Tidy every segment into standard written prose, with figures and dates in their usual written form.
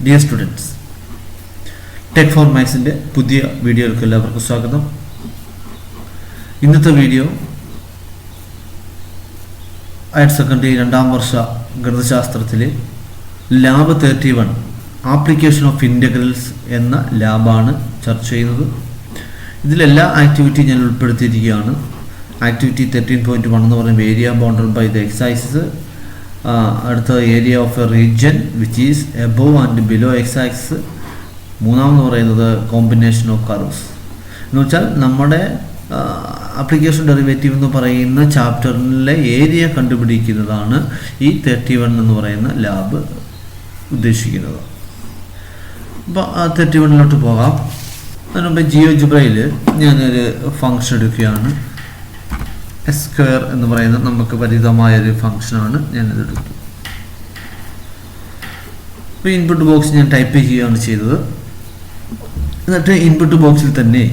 Dear students, Tech for Mathsന്റെ പുതിയ വീഡിയോയിലേക്ക് എല്ലാവർക്കും സ്വാഗതം. ഇന്നത്തെ വീഡിയോ ഹയർ സെക്കൻഡറി രണ്ടാം വർഷ ഗണിതശാസ്ത്രത്തിലെ ലാബ് 31 ആപ്ലിക്കേഷൻ ഓഫ് ഇൻ്റഗ്രൽസ് എന്ന ലാബാണ് ചർച്ച ചെയ്യുന്നത്. ഇതിലെല്ലാ ആക്ടിവിറ്റി ഞാൻ ഉൾപ്പെടുത്തിയിരിക്കുകയാണ്. ആക്ടിവിറ്റി 13.1 എന്ന് പറയുമ്പോൾ area bounded by the x axis, അടുത്ത area of a region which is above and below x axis, മൂന്നാമെന്ന് പറയുന്നത് കോമ്പിനേഷൻ ഓഫ് കർവ്സ്. എന്ന് വെച്ചാൽ നമ്മുടെ ആപ്ലിക്കേഷൻ ഡെറിവേറ്റീവ് എന്ന് പറയുന്ന ചാപ്റ്ററിലെ ഏരിയ കണ്ടുപിടിക്കുന്നതാണ് ഈ 31 എന്ന് പറയുന്ന ലാബ് ഉദ്ദേശിക്കുന്നത്. അപ്പോൾ ആ 31 പോകാം. അതിനുമുമ്പ് ജിയോജിബ്രയിൽ ഞാനൊരു ഫംഗ്ഷൻ എടുക്കുകയാണ്. എസ് സ്ക്വയർ എന്ന് പറയുന്ന നമുക്ക് പരിചിതമായൊരു ഫംഗ്ഷനാണ് ഞാനിതെടുത്തു. ഇപ്പോൾ ഇൻപുട്ട് ബോക്സ് ഞാൻ ടൈപ്പ് ചെയ്യുകയാണ് ചെയ്തത്. എന്നിട്ട് ഇൻപുട്ട് ബോക്സിൽ തന്നെ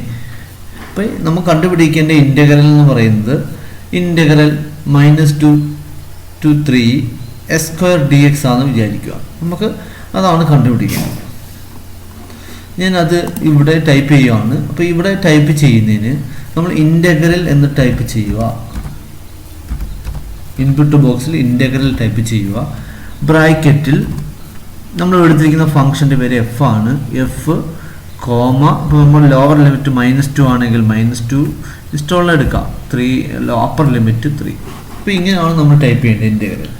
ഇപ്പോൾ നമുക്ക് കണ്ടുപിടിക്കേണ്ട ഇൻ്റഗ്രൽ എന്ന് പറയുന്നത് integral -2 to 3 S square D X ആണെന്ന് വിചാരിക്കുക. നമുക്ക് അതാണ് കണ്ടുപിടിക്കുന്നത്. ഞാനത് ഇവിടെ ടൈപ്പ് ചെയ്യുകയാണ്. അപ്പോൾ ഇവിടെ ടൈപ്പ് ചെയ്യുന്നതിന് നമ്മൾ ഇൻ്റഗ്രൽ എന്ന് ടൈപ്പ് ചെയ്യുക. ഇൻപുട്ട് ബോക്സിൽ ഇൻ്റഗ്രൽ ടൈപ്പ് ചെയ്യുക. ബ്രാക്കറ്റിൽ നമ്മൾ എടുത്തിരിക്കുന്ന ഫംഗ്ഷൻ്റെ പേര് എഫ് ആണ്. എഫ് കോമ, ഇപ്പോൾ നമ്മൾ ലോവർ ലിമിറ്റ് -2 ആണെങ്കിൽ -2 ഇഷ്ടമുള്ള എടുക്കാം, 3 അപ്പർ ലിമിറ്റ് 3. അപ്പോൾ ഇങ്ങനെയാണ് നമ്മൾ ടൈപ്പ് ചെയ്യേണ്ടത് ഇൻ്റഗ്രൽ.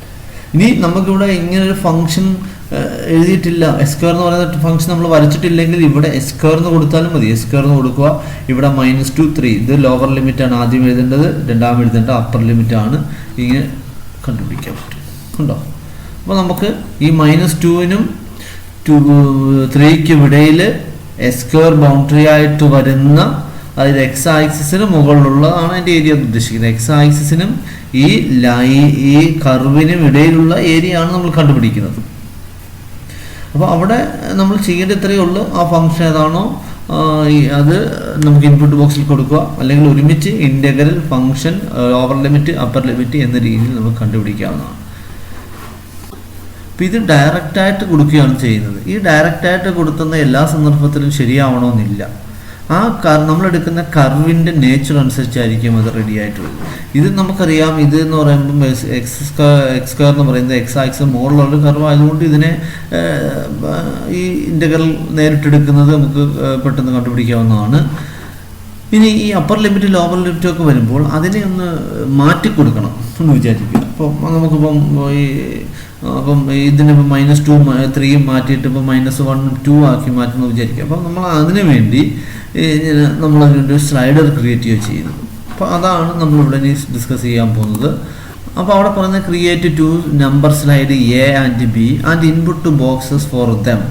ഇനി നമുക്കിവിടെ ഇങ്ങനൊരു ഫംഗ്ഷൻ എഴുതിയിട്ടില്ല, എസ് സ്ക്വയർ എന്ന് പറയുന്ന ഫംഗ്ഷൻ നമ്മൾ വരച്ചിട്ടില്ലെങ്കിൽ ഇവിടെ എസ് സ്ക്വയർ എന്ന് കൊടുത്താലും മതി. എസ് സ്ക്വയർ എന്ന് കൊടുക്കുക. ഇവിടെ -2 3 ഇത് ലോവർ ലിമിറ്റാണ് ആദ്യം എഴുതേണ്ടത്, രണ്ടാമത് എഴുതേണ്ടത് അപ്പർ ലിമിറ്റാണ്. ഇങ്ങനെ കണ്ടുപിടിക്കാൻ പറ്റും, ഉണ്ടോ? അപ്പോൾ നമുക്ക് ഈ -2നും 3ക്കും ഇടയിൽ എസ് സ്ക്വയർ ബൗണ്ടറി ആയിട്ട് വരുന്ന, അതായത് എക്സ് ആക്സിസിന് മുകളിലുള്ളതാണ് അതിൻ്റെ ഏരിയ ഉദ്ദേശിക്കുന്നത്. എക്സ് ആക്സിസിനും ഈ കർവിനും ഇടയിലുള്ള ഏരിയ ആണ് നമ്മൾ കണ്ടുപിടിക്കുന്നത്. അപ്പോൾ അവിടെ നമ്മൾ ചെയ്യേണ്ട ഇത്രയേ ഉള്ളൂ. ആ ഫംഗ്ഷൻ ഏതാണോ അത് നമുക്ക് ഇൻപുട്ട് ബോക്സിൽ കൊടുക്കുക, അല്ലെങ്കിൽ ഒരുമിച്ച് integral function lower limit upper limit എന്ന രീതിയിൽ നമുക്ക് കണ്ടുപിടിക്കാവുന്നതാണ്. അപ്പോൾ ഇത് ഡയറക്റ്റായിട്ട് കൊടുക്കുകയാണ് ചെയ്യുന്നത്. ഈ ഡയറക്റ്റായിട്ട് കൊടുക്കുന്ന എല്ലാ സന്ദർഭത്തിലും ശരിയാവണമെന്നില്ല. ആ നമ്മളെടുക്കുന്ന കർവിൻ്റെ നേച്ചർ അനുസരിച്ചായിരിക്കും അത് റെഡി ആയിട്ട് വരും. ഇത് നമുക്കറിയാം. ഇത് എന്ന് പറയുമ്പോൾ എക്സ് സ്ക്വയർ എന്ന് പറയുന്നത് എക്സ് ആക്സിസ് മുകളിലുള്ള കർവ് ആയതുകൊണ്ട് ഇതിനെ ഈ ഇൻ്റഗ്രൽ നേരിട്ടെടുക്കുന്നത് നമുക്ക് പെട്ടെന്ന് കണ്ടുപിടിക്കാവുന്നതാണ്. ഇനി ഈ അപ്പർ ലിമിറ്റ് ലോവർ ലിമിറ്റും ഒക്കെ വരുമ്പോൾ അതിനെ ഒന്ന് മാറ്റി കൊടുക്കണം എന്ന് വിചാരിക്കുക. അപ്പോൾ നമുക്കിപ്പം അപ്പം ഇതിനിപ്പോൾ -2 3 മാറ്റിയിട്ട് ഇപ്പോൾ -1 2 ആക്കി മാറ്റുമെന്ന് വിചാരിക്കുക. അപ്പം നമ്മൾ അതിന് വേണ്ടി നമ്മളതിനൊരു സ്ലൈഡർ ക്രിയേറ്റ് ചെയ്യുന്നത്. അപ്പോൾ അതാണ് നമ്മളിവിടെ ഡിസ്കസ് ചെയ്യാൻ പോകുന്നത്. അപ്പോൾ അവിടെ പറയുന്ന create 2 number slide A and B and input boxes for them,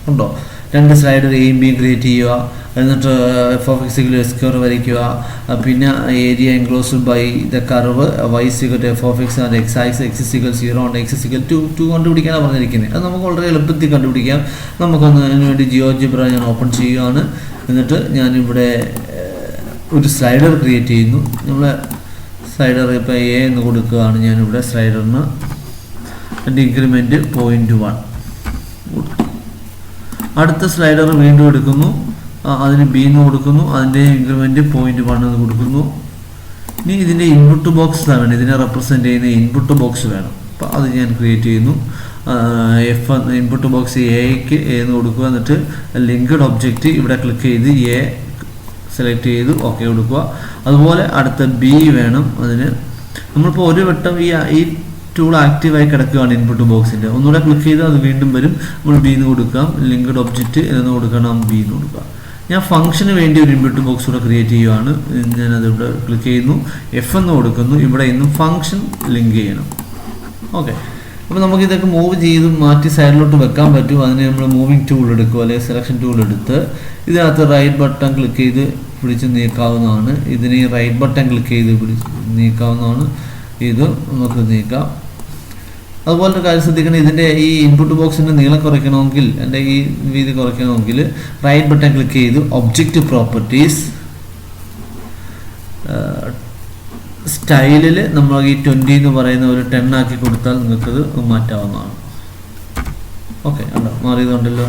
ഉണ്ടോ? 2 സ്ലൈഡർ എയും ബിയും ക്രിയേറ്റ് ചെയ്യുക. എന്നിട്ട് f(x) എസ് സ്ക്വയർ വരയ്ക്കുക. പിന്നെ area enclosed by the curve y f(x) and x axis x 0 and x 2 കണ്ടുപിടിക്കാനാണ് പറഞ്ഞിരിക്കുന്നത്. അത് നമുക്ക് വളരെ എളുപ്പത്തിൽ കണ്ടുപിടിക്കാം. നമുക്കൊന്ന് അതിന് വേണ്ടി ജിയോജിബ്ര ഞാൻ ഓപ്പൺ ചെയ്യുകയാണ്. എന്നിട്ട് ഞാനിവിടെ ഒരു സ്ലൈഡർ ക്രിയേറ്റ് ചെയ്യുന്നു. നമ്മൾ സ്ലൈഡർ ഇപ്പോൾ എ എന്ന് കൊടുക്കുകയാണ്. ഞാനിവിടെ സ്ലൈഡറിന് എൻ്റെ ഇൻക്രിമെൻറ്റ് 0.1. അടുത്ത സ്ലൈഡർ വീണ്ടും എടുക്കുന്നു, അതിന് ബി എന്ന് കൊടുക്കുന്നു, അതിൻ്റെ ഇൻക്രിമെൻറ്റ് 0.1 എന്ന് കൊടുക്കുന്നു. ഇനി ഇതിൻ്റെ ഇൻപുട്ട് ബോക്സ് വേണം, ഇതിനെ റെപ്രസെൻ്റ് ചെയ്യുന്ന ഇൻപുട്ട് ബോക്സ് വേണം. അപ്പോൾ അത് ഞാൻ ക്രിയേറ്റ് ചെയ്യുന്നു. എഫ് ഇൻപുട്ട് ബോക്സ് എക്ക് എന്ന് കൊടുക്കുക. എന്നിട്ട് ലിങ്ക്ഡ് ഒബ്ജക്റ്റ് ഇവിടെ ക്ലിക്ക് ചെയ്ത് എ സെലക്ട് ചെയ്ത് ഓക്കെ കൊടുക്കുക. അതുപോലെ അടുത്ത ബി വേണം. അതിന് നമ്മളിപ്പോൾ ഒരു വട്ടം ഈ ടൂൾ ആക്റ്റീവായി കിടക്കുകയാണ് ഇൻപുട്ട് ബോക്സിൻ്റെ. ഒന്നുകൂടെ ക്ലിക്ക് ചെയ്ത് അത് വീണ്ടും വരും. നമ്മൾ ബി എന്ന് കൊടുക്കാം, ലിങ്ക്ഡ് ഒബ്ജക്റ്റ് എന്ന് കൊടുക്കണം, ബി എന്ന് കൊടുക്കുക. ഞാൻ ഫംഗ്ഷന് വേണ്ടി ഒരു ഇൻപുട്ട് ബോക്സ് കൂടെ ക്രിയേറ്റ് ചെയ്യുകയാണ്. ഞാനതിവിടെ ക്ലിക്ക് ചെയ്യുന്നു, എഫ് എന്ന് കൊടുക്കുന്നു. ഇവിടെ ഇന്നും ഫംഗ്ഷൻ ലിങ്ക് ചെയ്യണം. ഓക്കെ. അപ്പോൾ നമുക്കിതൊക്കെ മൂവ് ചെയ്ത് മാറ്റി സൈഡിലോട്ട് വെക്കാൻ പറ്റും. അതിന് നമ്മൾ മൂവിങ് ടൂൾ എടുക്കുക, അല്ലെങ്കിൽ സെലക്ഷൻ ടൂൾ എടുത്ത് ഇതിനകത്ത് റൈറ്റ് ബട്ടൺ ക്ലിക്ക് ചെയ്ത് പിടിച്ച് നീക്കാവുന്നതാണ്. ഇതിന് റൈറ്റ് ബട്ടൺ ക്ലിക്ക് ചെയ്ത് പിടിച്ച് നീക്കാവുന്നതാണ്. ഇത് നമുക്ക് നീക്കാം. അതുപോലെ ഒരു കാര്യം ശ്രദ്ധിക്കണം, ഇതിൻ്റെ ഈ ഇൻപുട്ട് ബോക്സിൻ്റെ നീളം കുറയ്ക്കണമെങ്കിൽ, എൻ്റെ ഈ വീതി കുറയ്ക്കണമെങ്കിൽ റൈറ്റ് ബട്ടൺ ക്ലിക്ക് ചെയ്ത് ഒബ്ജക്റ്റ് പ്രോപ്പർട്ടീസ് സ്റ്റൈലിൽ നമ്മൾ ഈ 20 എന്ന് പറയുന്ന ഒരു 10 ആക്കി കൊടുത്താൽ നിങ്ങൾക്കത് മാറ്റാവുന്നതാണ്. ഓക്കെ ഉണ്ടോ, മാറിയതുണ്ടല്ലോ.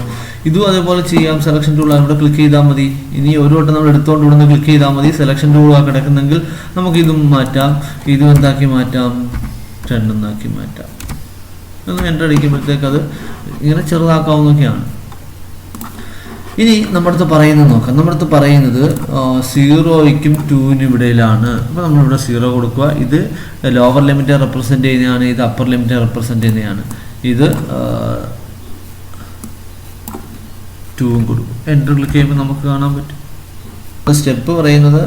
ഇതും അതേപോലെ ചെയ്യാം. സെലക്ഷൻ ടൂൾ അവിടെ ക്ലിക്ക് ചെയ്താൽ മതി. ഇനി ഒരു വട്ടം നമ്മൾ എടുത്തുകൊണ്ട് ഇവിടുന്ന് ക്ലിക്ക് ചെയ്താൽ മതി. സെലക്ഷൻ ടൂളാണ് കിടക്കുന്നെങ്കിൽ നമുക്ക് ഇതും മാറ്റാം. ഇതും എന്താക്കി മാറ്റാം, 10 എന്നാക്കി മാറ്റാം. ഒന്ന് എൻ്റർ അടിക്കുമ്പോഴത്തേക്ക് അത് ഇങ്ങനെ ചെറുതാക്കാവുന്നതൊക്കെയാണ്. ഇനി നമ്മുടെ അടുത്ത് പറയുന്നത് നോക്കാം. നമ്മുടെ അടുത്ത് പറയുന്നത് 0ക്കും 2നും ഇടയിലാണ്. അപ്പോൾ നമ്മളിവിടെ 0 കൊടുക്കുക. ഇത് ലോവർ ലിമിറ്റ് റെപ്രസെൻറ്റ് ചെയ്യുന്നതാണ്, ഇത് അപ്പർ ലിമിറ്റ് റെപ്രസെൻറ്റ് ചെയ്യുന്നതാണ്. ഇത് 2 കൊടുക്കും. എൻ്റർ ക്ലിക്ക് ചെയ്യുമ്പോൾ നമുക്ക് കാണാൻ പറ്റും. സ്റ്റെപ്പ് പറയുന്നത്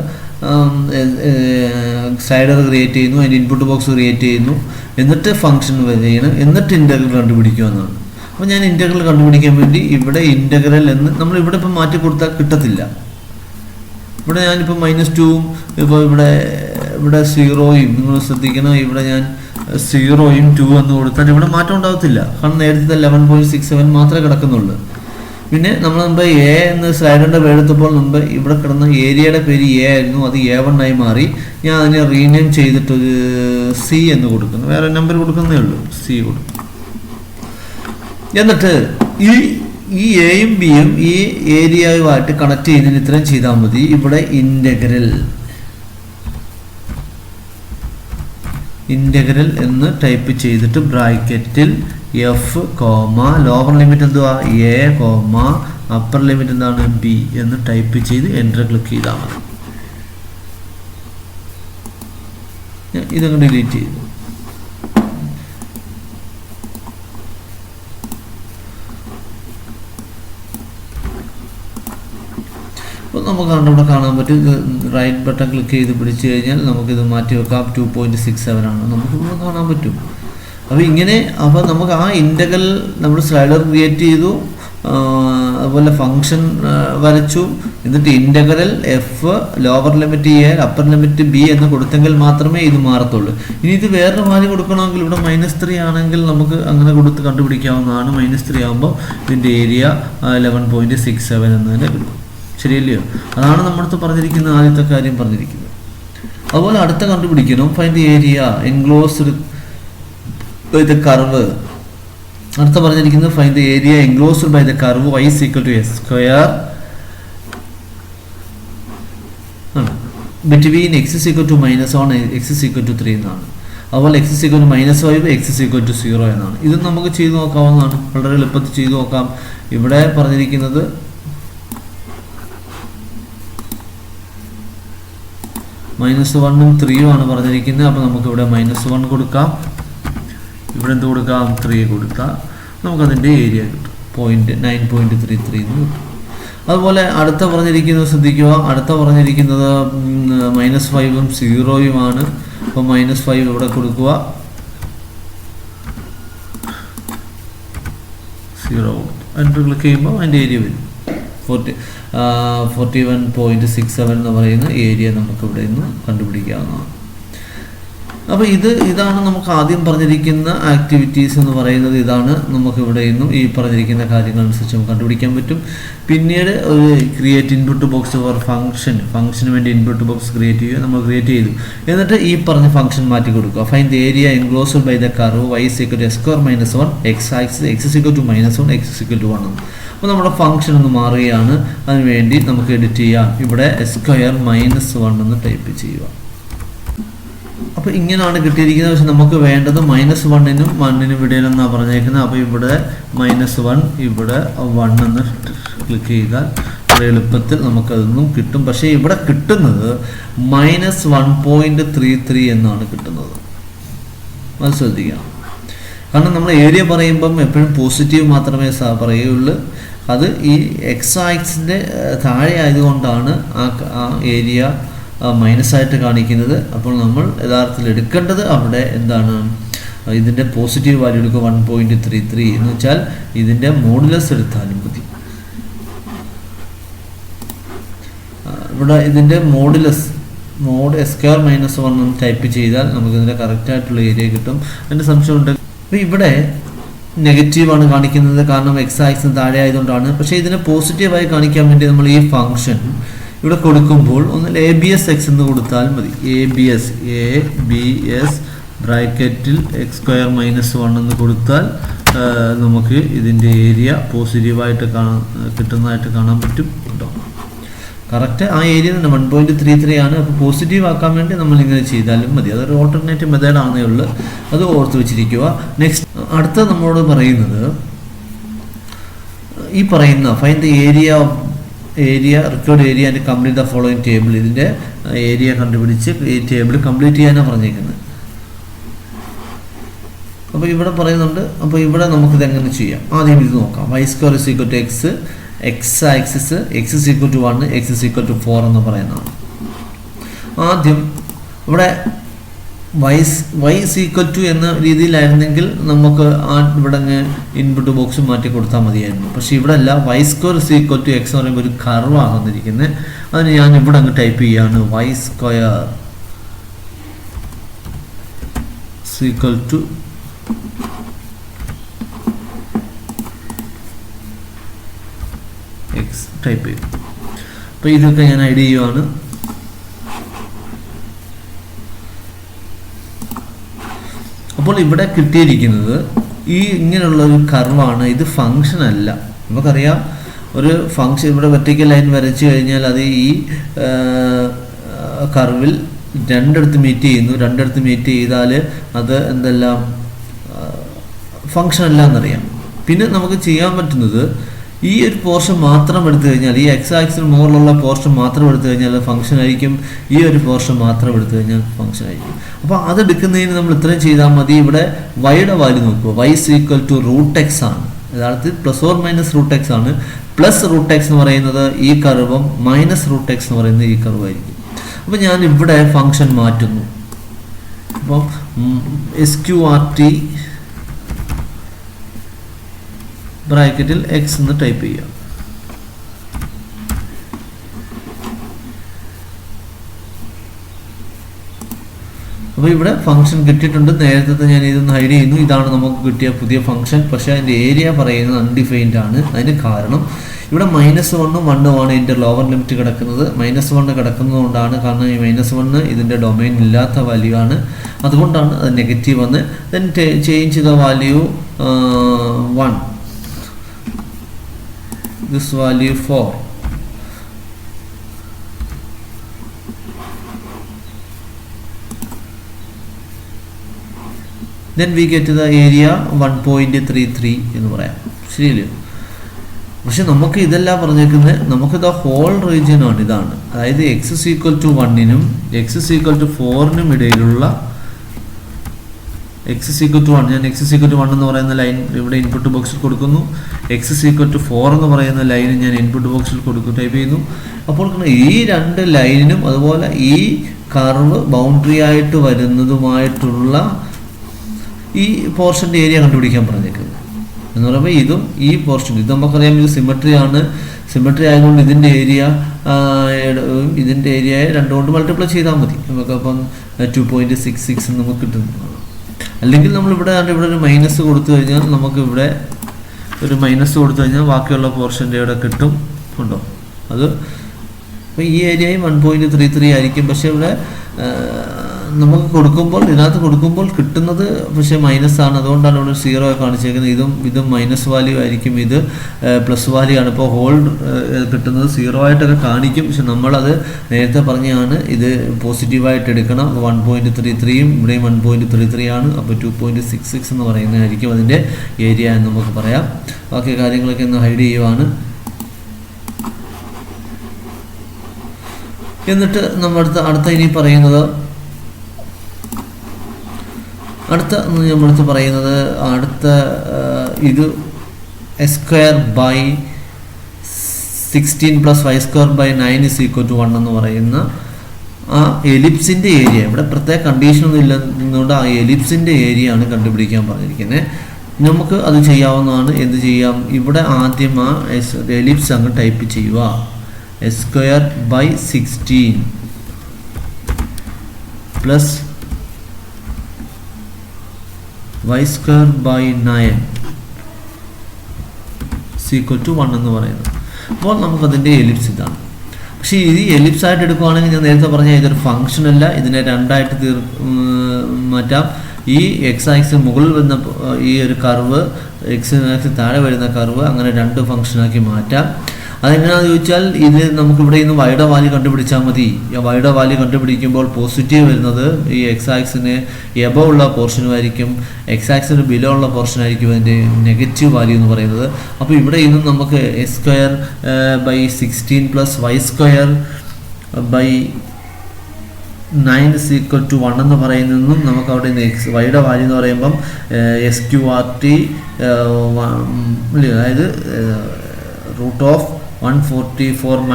സ്ലൈഡർ ക്രിയേറ്റ് ചെയ്യുന്നു, അതിൻ്റെ ഇൻപുട്ട് ബോക്സ് ക്രിയേറ്റ് ചെയ്യുന്നു, എന്നിട്ട് ഫംഗ്ഷൻ ചെയ്യണം, എന്നിട്ട് ഇൻ്റഗ്രൽ കണ്ടുപിടിക്കുക എന്നാണ്. അപ്പോൾ ഞാൻ ഇൻ്റഗ്രൽ കണ്ടുപിടിക്കാൻ വേണ്ടി ഇവിടെ ഇൻ്റഗ്രൽ എന്ന് നമ്മൾ ഇവിടെ ഇപ്പം മാറ്റി കൊടുത്താൽ കിട്ടത്തില്ല. ഇവിടെ ഞാനിപ്പോൾ -2ഉം ഇപ്പോൾ ഇവിടെ 0യും നിങ്ങൾ ശ്രദ്ധിക്കണം. ഇവിടെ ഞാൻ 0യും 2 എന്ന് കൊടുത്താൽ ഇവിടെ മാറ്റം ഉണ്ടാകത്തില്ല. കാരണം നേരത്തെ 11.67 മാത്രമേ കിടക്കുന്നുള്ളൂ. പിന്നെ നമ്മൾ മുമ്പ് എ എന്ന് സ്ലൈഡറിൻ്റെ പേരെടുത്തപ്പോൾ മുമ്പ് ഇവിടെ കിടന്ന ഏരിയയുടെ പേര് എ ആയിരുന്നു, അത് A1 ആയി മാറി. ഞാൻ അതിനെ റീനെയിം ചെയ്തിട്ടൊരു C എന്ന് കൊടുക്കുന്നു. വേറെ നമ്പർ കൊടുക്കുന്നേ ഉള്ളൂ, C കൊടുക്കും. എന്നിട്ട് ഈ എയും ബിയും ഈ ഏരിയയുമായിട്ട് കണക്ട് ചെയ്യുന്നതിന് ഇത്രയും ചെയ്താൽ മതി. ഇവിടെ ഇൻ്റഗ്രൽ എന്ന് ടൈപ്പ് ചെയ്തിട്ട് ബ്രാക്കറ്റിൽ എഫ് കോമ ലോവർ ലിമിറ്റ് എന്തുവാ എ കോമ അപ്പർ ലിമിറ്റ് എന്താണ് ബി എന്ന് ടൈപ്പ് ചെയ്ത് എൻ്റർ ക്ലിക്ക് ചെയ്താൽ മതി. ഇതങ്ങ് ഡിലീറ്റ് ചെയ്തു. അപ്പോൾ നമുക്ക് ഇവിടെ കാണാൻ പറ്റും. റൈറ്റ് ബട്ടൺ ക്ലിക്ക് ചെയ്ത് പിടിച്ചു കഴിഞ്ഞാൽ നമുക്കിത് മാറ്റി വെക്കാം. 2.67 ആണ് നമുക്കിവിടെ കാണാൻ പറ്റും. അപ്പോൾ ഇങ്ങനെ നമുക്ക് ആ ഇൻ്റഗ്രൽ നമ്മൾ സ്ലൈഡർ ക്രിയേറ്റ് ചെയ്തു, അതുപോലെ ഫംഗ്ഷൻ വരച്ചു, എന്നിട്ട് integral F lower limit A upper limit B എന്ന് കൊടുത്തെങ്കിൽ മാത്രമേ ഇത് മാറത്തുള്ളൂ. ഇനി ഇത് വേറൊരു വാല്യൂ കൊടുക്കണമെങ്കിൽ ഇവിടെ -3 ആണെങ്കിൽ നമുക്ക് അങ്ങനെ കൊടുത്ത് കണ്ടുപിടിക്കാവുന്നതാണ്. -3 ആകുമ്പോൾ ഇതിൻ്റെ ഏരിയ 11.67 എന്ന് തന്നെ കിട്ടും. ശരിയല്ലയോ? അതാണ് നമ്മുടെ പറഞ്ഞിരിക്കുന്ന ആദ്യത്തെ കാര്യം പറഞ്ഞിരിക്കുന്നത്. അതുപോലെ അടുത്ത കണ്ടുപിടിക്കണം. Find area enclosed by the curve. അടുത്ത പറഞ്ഞിരിക്കുന്നത് find area enclosed by the curve y = x² between x = -1 x = 3 എന്നാണ്. അതുപോലെ x = -5 x = 0 എന്നാണ്. ഇത് നമുക്ക് ചെയ്തു നോക്കാവുന്നതാണ്. വളരെ എളുപ്പത്തിൽ ചെയ്തു നോക്കാം. ഇവിടെ പറഞ്ഞിരിക്കുന്നത് -1ഉം 3ഉം ആണ് പറഞ്ഞിരിക്കുന്നത്. അപ്പോൾ നമുക്ക് ഇവിടെ -1 കൊടുക്കാം, ഇവിടെ എന്ത് കൊടുക്കാം 3 കൊടുക്കാം. നമുക്കതിൻ്റെ ഏരിയ കിട്ടും 9.33 എന്ന് കിട്ടും. അതുപോലെ അടുത്ത പറഞ്ഞിരിക്കുന്നത് ശ്രദ്ധിക്കുക. അടുത്ത പറഞ്ഞിരിക്കുന്നത് -5ഉം 0യുമാണ്. അപ്പോൾ -5 ഇവിടെ കൊടുക്കുക, 0 എൻ്റർ ക്ലിക്ക് ചെയ്യുമ്പോൾ അതിൻ്റെ ഏരിയ വരും. 41.67 എന്ന് പറയുന്ന ഏരിയ നമുക്ക് ഇവിടെ നിന്ന് കണ്ടുപിടിക്കാവുന്നതാണ്. അപ്പോൾ ഇതാണ് നമുക്ക് ആദ്യം പറഞ്ഞിരിക്കുന്ന ആക്ടിവിറ്റീസ് എന്ന് പറയുന്നത്. ഇതാണ് നമുക്ക് ഇവിടെ നിന്നും ഈ പറഞ്ഞിരിക്കുന്ന കാര്യങ്ങൾ അനുസരിച്ച് നമുക്ക് കണ്ടുപിടിക്കാൻ പറ്റും. പിന്നീട് ഒരു ക്രിയേറ്റ് ഇൻപുട്ട് ബോക്സ് ഫോർ ഫംഗ്ഷന് വേണ്ടി ഇൻപുട്ട് ബോക്സ് ക്രിയേറ്റ് ചെയ്യുക. നമ്മൾ ക്രിയേറ്റ് ചെയ്തു. എന്നിട്ട് ഈ പറഞ്ഞ ഫംഗ്ഷൻ മാറ്റി കൊടുക്കുക. Find the area enclosed by the curve y = x² - 1 x axis x = -1 x = 1. അപ്പോൾ നമ്മുടെ ഫംഗ്ഷൻ ഒന്ന് മാറുകയാണ്. അതിനുവേണ്ടി നമുക്ക് എഡിറ്റ് ചെയ്യാം. ഇവിടെ x² - 1 എന്ന് ടൈപ്പ് ചെയ്യുക. അപ്പോൾ ഇങ്ങനെയാണ് കിട്ടിയിരിക്കുന്നത്. പക്ഷെ നമുക്ക് വേണ്ടത് -1നും 1നും ഇടയിലെന്നാണ് പറഞ്ഞേക്കുന്നത്. അപ്പോൾ ഇവിടെ -1 ഇവിടെ 1 എന്ന് ക്ലിക്ക് ചെയ്താൽ വളരെ എളുപ്പത്തിൽ നമുക്കതൊന്നും കിട്ടും. പക്ഷേ ഇവിടെ കിട്ടുന്നത് -1.33 എന്നാണ് കിട്ടുന്നത്. അത് ശ്രദ്ധിക്കണം. കാരണം നമ്മൾ ഏരിയ പറയുമ്പം എപ്പോഴും പോസിറ്റീവ് മാത്രമേ പറയുകയുള്ളൂ. അത് ഈ എക്സ് ആക്സിൻ്റെ താഴെ ആയതുകൊണ്ടാണ് ആ ഏരിയ മൈനസായിട്ട് കാണിക്കുന്നത്. അപ്പോൾ നമ്മൾ യഥാർത്ഥത്തിൽ എടുക്കേണ്ടത് അവിടെ എന്താണ്, ഇതിൻ്റെ പോസിറ്റീവ് വാല്യൂ എടുക്കുക 1.33 എന്ന് വെച്ചാൽ ഇതിൻ്റെ മോഡുലസ് എടുത്താലും മതി. ഇവിടെ ഇതിൻ്റെ മോഡുലസ് x² - 1 എന്ന് ടൈപ്പ് ചെയ്താൽ നമുക്കിതിൻ്റെ കറക്റ്റായിട്ടുള്ള ഏരിയ കിട്ടും. അതിൻ്റെ സംശയമുണ്ട്. അപ്പോൾ ഇവിടെ നെഗറ്റീവാണ് കാണിക്കുന്നത്, കാരണം എക്സ് ആക്സിന് താഴെ ആയതുകൊണ്ടാണ്. പക്ഷേ ഇതിനെ പോസിറ്റീവായി കാണിക്കാൻ വേണ്ടി നമ്മൾ ഈ ഫംഗ്ഷൻ ഇവിടെ കൊടുക്കുമ്പോൾ ഒന്നിൽ ABS x എന്ന് കൊടുത്താൽ മതി. ABS ബ്രാക്കറ്റിൽ x² - 1 എന്ന് കൊടുത്താൽ നമുക്ക് ഇതിൻ്റെ ഏരിയ പോസിറ്റീവായിട്ട് കിട്ടുന്നതായിട്ട് കാണാൻ പറ്റും കേട്ടോ. കറക്റ്റ് ആ ഏരിയ തന്നെ 1.33 ആണ്. അപ്പോൾ പോസിറ്റീവ് ആക്കാൻ വേണ്ടി നമ്മൾ ഇങ്ങനെ ചെയ്താലും മതി. അതൊരു ഓൾട്ടർനേറ്റീവ് മെത്തേഡ് ആണേ ഉള്ളൂ, അത് ഓർത്ത് വെച്ചിരിക്കുക. നെക്സ്റ്റ് അടുത്ത നമ്മളോട് പറയുന്നത് ഈ പറയുന്ന find the area required area and complete the following table. ഇതിൻ്റെ ഏരിയ കണ്ടുപിടിച്ച് ഈ ടേബിൾ കംപ്ലീറ്റ് ചെയ്യാനാണ് പറഞ്ഞിരിക്കുന്നത്. അപ്പോൾ ഇവിടെ പറയുന്നുണ്ട്. അപ്പോൾ ഇവിടെ നമുക്കിത് എങ്ങനെ ചെയ്യാം, ആദ്യം ഇത് നോക്കാം. y² = x, X axis x = 1, x = 4 എന്ന് പറയുന്നതാണ്. ആദ്യം ഇവിടെ y = എന്ന രീതിയിലായിരുന്നെങ്കിൽ നമുക്ക് ഇവിടെ ഇൻപുട്ട് ബോക്സ് മാറ്റി കൊടുത്താൽ മതിയായിരുന്നു. പക്ഷെ ഇവിടെ അല്ല, y² = x എന്ന് പറയുമ്പോൾ ഒരു കർവ് ആകുന്നിരിക്കുന്നത്. അതിന് ഞാൻ ഇവിടെ അങ്ങ് ടൈപ്പ് ചെയ്യാണ് y² = x ടൈപ്പ് ചെയ്തു. അപ്പോൾ ഇതൊക്കെ ഞാൻ ഐഡ് ചെയ്യുവാണ്. അപ്പോൾ ഇവിടെ കിട്ടിയിരിക്കുന്നത് ഈ ഇങ്ങനെയുള്ളൊരു കർവാണ്. ഇത് ഫങ്ഷൻ അല്ല. നമുക്കറിയാം ഒരു ഫങ്ഷൻ ഇവിടെ വെർട്ടിക്കൽ ലൈൻ വരച്ചു കഴിഞ്ഞാൽ അത് ഈ കർവിൽ രണ്ടിടത്ത് മീറ്റ് ചെയ്യുന്നു. രണ്ടിടത്ത് മീറ്റ് ചെയ്താൽ അത് എന്തെല്ലാം ഫങ്ഷൻ അല്ല എന്നറിയാം. പിന്നെ നമുക്ക് ചെയ്യാൻ പറ്റുന്നത് ഈ ഒരു പോർഷൻ മാത്രം എടുത്തു കഴിഞ്ഞാൽ, ഈ എക്സ് ആക്സിന് മുകളിലുള്ള പോർഷൻ മാത്രം എടുത്തു കഴിഞ്ഞാൽ ഫംഗ്ഷൻ ആയിരിക്കും. ഈ ഒരു പോർഷൻ മാത്രം എടുത്തു കഴിഞ്ഞാൽ ഫംഗ്ഷൻ ആയിരിക്കും. അപ്പോൾ അതെടുക്കുന്നതിന് നമ്മൾ ഇത്രയും ചെയ്താൽ മതി. ഇവിടെ വൈയുടെ വാല്യൂ നോക്കുക. y = √x ആണ്. യഥാർത്ഥത്തിൽ +or-√x ആണ്. +√x എന്ന് പറയുന്നത് ഈ കർവും -√x എന്ന് പറയുന്നത് ഈ കർവായിരിക്കും. അപ്പോൾ ഞാൻ ഇവിടെ ഫംഗ്ഷൻ മാറ്റുന്നു. അപ്പം sqrt ബ്രാക്കറ്റിൽ x എന്ന് ടൈപ്പ് ചെയ്യുക. അപ്പോൾ ഇവിടെ ഫംഗ്ഷൻ കിട്ടിയിട്ടുണ്ട്. നേരത്തെ ഞാൻ ഇതൊന്ന് ഹൈഡ് ചെയ്യുന്നു. ഇതാണ് നമുക്ക് കിട്ടിയ പുതിയ ഫംഗ്ഷൻ. പക്ഷേ അതിൻ്റെ ഏരിയ പറയുന്നത് അൺഡിഫൈൻഡ് ആണ്. അതിന് കാരണം ഇവിടെ -1ഉം 1ഉം ആണ് ഇതിൻ്റെ ലോവർ ലിമിറ്റ് കിടക്കുന്നത്. -1 കിടക്കുന്നതുകൊണ്ടാണ്. കാരണം ഈ -1 ഇതിൻ്റെ ഡൊമൈൻ ഇല്ലാത്ത വാല്യൂ ആണ്. അതുകൊണ്ടാണ് അത് നെഗറ്റീവ് വന്ന്. Then change the value 1, this value 4. Then we get to the area 1.33 എന്ന് പറയാം. ശരിയല്ലേ? പക്ഷെ നമുക്ക് ഇതെല്ലാം പറഞ്ഞേക്കുന്നത് നമുക്ക് ദ ഹോൾ റീജിയൻ ആണ്. ഇതാണ്, അതായത് x = 1നും x = 4നും ഇടയിലുള്ള x = 1. ഞാൻ x = 1 എന്ന് പറയുന്ന ലൈൻ ഇവിടെ ഇൻപുട്ട് ബോക്സിൽ കൊടുക്കുന്നു. x = 4 എന്ന് പറയുന്ന ലൈൻ ഞാൻ ഇൻപുട്ട് ബോക്സിൽ ടൈപ്പ് ചെയ്യുന്നു. അപ്പോൾ ഈ രണ്ട് ലൈനിനും അതുപോലെ ഈ കർവ് ബൗണ്ടറി ആയിട്ട് വരുന്നതുമായിട്ടുള്ള ഈ പോർഷൻ്റെ ഏരിയ കണ്ടുപിടിക്കാൻ പറഞ്ഞേക്കുന്നത് എന്ന് പറയുമ്പോൾ ഇതും ഈ പോർഷൻ, ഇത് നമുക്കറിയാം ഇത് സിമെട്രി ആണ്. സിമെട്രി ആയതുകൊണ്ട് ഇതിൻ്റെ ഏരിയയെ 2 കൊണ്ട് മൾട്ടിപ്ലൈ ചെയ്താൽ മതി. നമുക്കപ്പം 2.66 നമുക്ക് കിട്ടുന്നതാണ്. അല്ലെങ്കിൽ നമ്മളിവിടെ ഒരു മൈനസ് കൊടുത്തു കഴിഞ്ഞാൽ നമുക്ക് ഇവിടെ ഒരു മൈനസ് കൊടുത്തു കഴിഞ്ഞാൽ ബാക്കിയുള്ള പോർഷൻ്റെ ഇവിടെ കിട്ടും. ഉണ്ടോ അത്? അപ്പോൾ ഈ ഏരിയയും 1.33 ആയിരിക്കും. പക്ഷേ ഇവിടെ നമുക്ക് ഇതിനകത്ത് കൊടുക്കുമ്പോൾ കിട്ടുന്നത് പക്ഷേ മൈനസ് ആണ്. അതുകൊണ്ടാണ് ഇവിടെ 0 കാണിച്ചേക്കുന്നത്. ഇതും മൈനസ് വാല്യൂ ആയിരിക്കും, ഇത് പ്ലസ് വാല്യൂ ആണ്. ഇപ്പോൾ ഹോൾ കിട്ടുന്നത് 0 ആയിട്ടൊക്കെ കാണിക്കും. പക്ഷെ നമ്മളത് നേരത്തെ പറഞ്ഞാണ് ഇത് പോസിറ്റീവായിട്ട് എടുക്കണം. 1.33യും ഇവിടെയും 1.33 ആണ്. അപ്പോൾ 2.66 എന്ന് പറയുന്നതായിരിക്കും അതിൻ്റെ ഏരിയ എന്ന് നമുക്ക് പറയാം. ബാക്കി കാര്യങ്ങളൊക്കെ ഒന്ന് ഹൈഡ് ചെയ്യുവാണ്. എന്നിട്ട് അടുത്ത ഇനി പറയുന്നത് ഇത് s² + y² = 9 എന്ന് പറയുന്ന ആ എലിപ്സിൻ്റെ ഏരിയ. ഇവിടെ പ്രത്യേക കണ്ടീഷനൊന്നും ഇല്ലെന്നുകൊണ്ട് ആ എലിപ്സിൻ്റെ ഏരിയ ആണ് കണ്ടുപിടിക്കാൻ പറഞ്ഞിരിക്കുന്നത്. നമുക്ക് അത് ചെയ്യാവുന്നതാണ്. എന്ത് ചെയ്യാം? ഇവിടെ ആദ്യം ആ എലിപ്സ് അങ്ങ് ടൈപ്പ് ചെയ്യുക. s²/16 പ്ലസ് y²/9 = 1 എന്ന് പറയുന്നത്. അപ്പോൾ നമുക്കതിൻ്റെ എലിപ്സ് ഇതാണ്. പക്ഷേ ഇത് എലിപ്സ് ആയിട്ട് എടുക്കുകയാണെങ്കിൽ ഞാൻ നേരത്തെ പറഞ്ഞ ഇതൊരു ഫംഗ്ഷൻ അല്ല, ഇതിനെ രണ്ടായിട്ട് മാറ്റാം. ഈ എക്സ് ആക്സിന് മുകളിൽ വരുന്ന ഈ ഒരു കർവ്, എക്സ് ആക്സിന് താഴെ വരുന്ന കർവ്, അങ്ങനെ രണ്ട് ഫംഗ്ഷനാക്കി മാറ്റാം. അതെങ്ങനെയാണെന്ന് ചോദിച്ചാൽ ഇത് നമുക്കിവിടെ നിന്ന് വൈയുടെ വാല്യൂ കണ്ടുപിടിച്ചാൽ മതി. വൈയുടെ വാല്യൂ കണ്ടുപിടിക്കുമ്പോൾ പോസിറ്റീവ് വരുന്നത് ഈ എക്സ് ആക്സിന് എബോ ഉള്ള പോർഷനുമായിരിക്കും, എക്സ് ആക്സിന് ബിലോ ഉള്ള പോർഷനായിരിക്കും അതിൻ്റെ നെഗറ്റീവ് വാല്യൂ എന്ന് പറയുന്നത്. അപ്പോൾ ഇവിടെ ഇന്നും നമുക്ക് x square by 16 + y square by 9 = 1 എന്ന് പറയുന്നതും നമുക്ക് അവിടെ നിന്ന് എക്സ് വൈയുടെ വാല്യൂ എന്ന് പറയുമ്പം SQRT അതായത് √144 -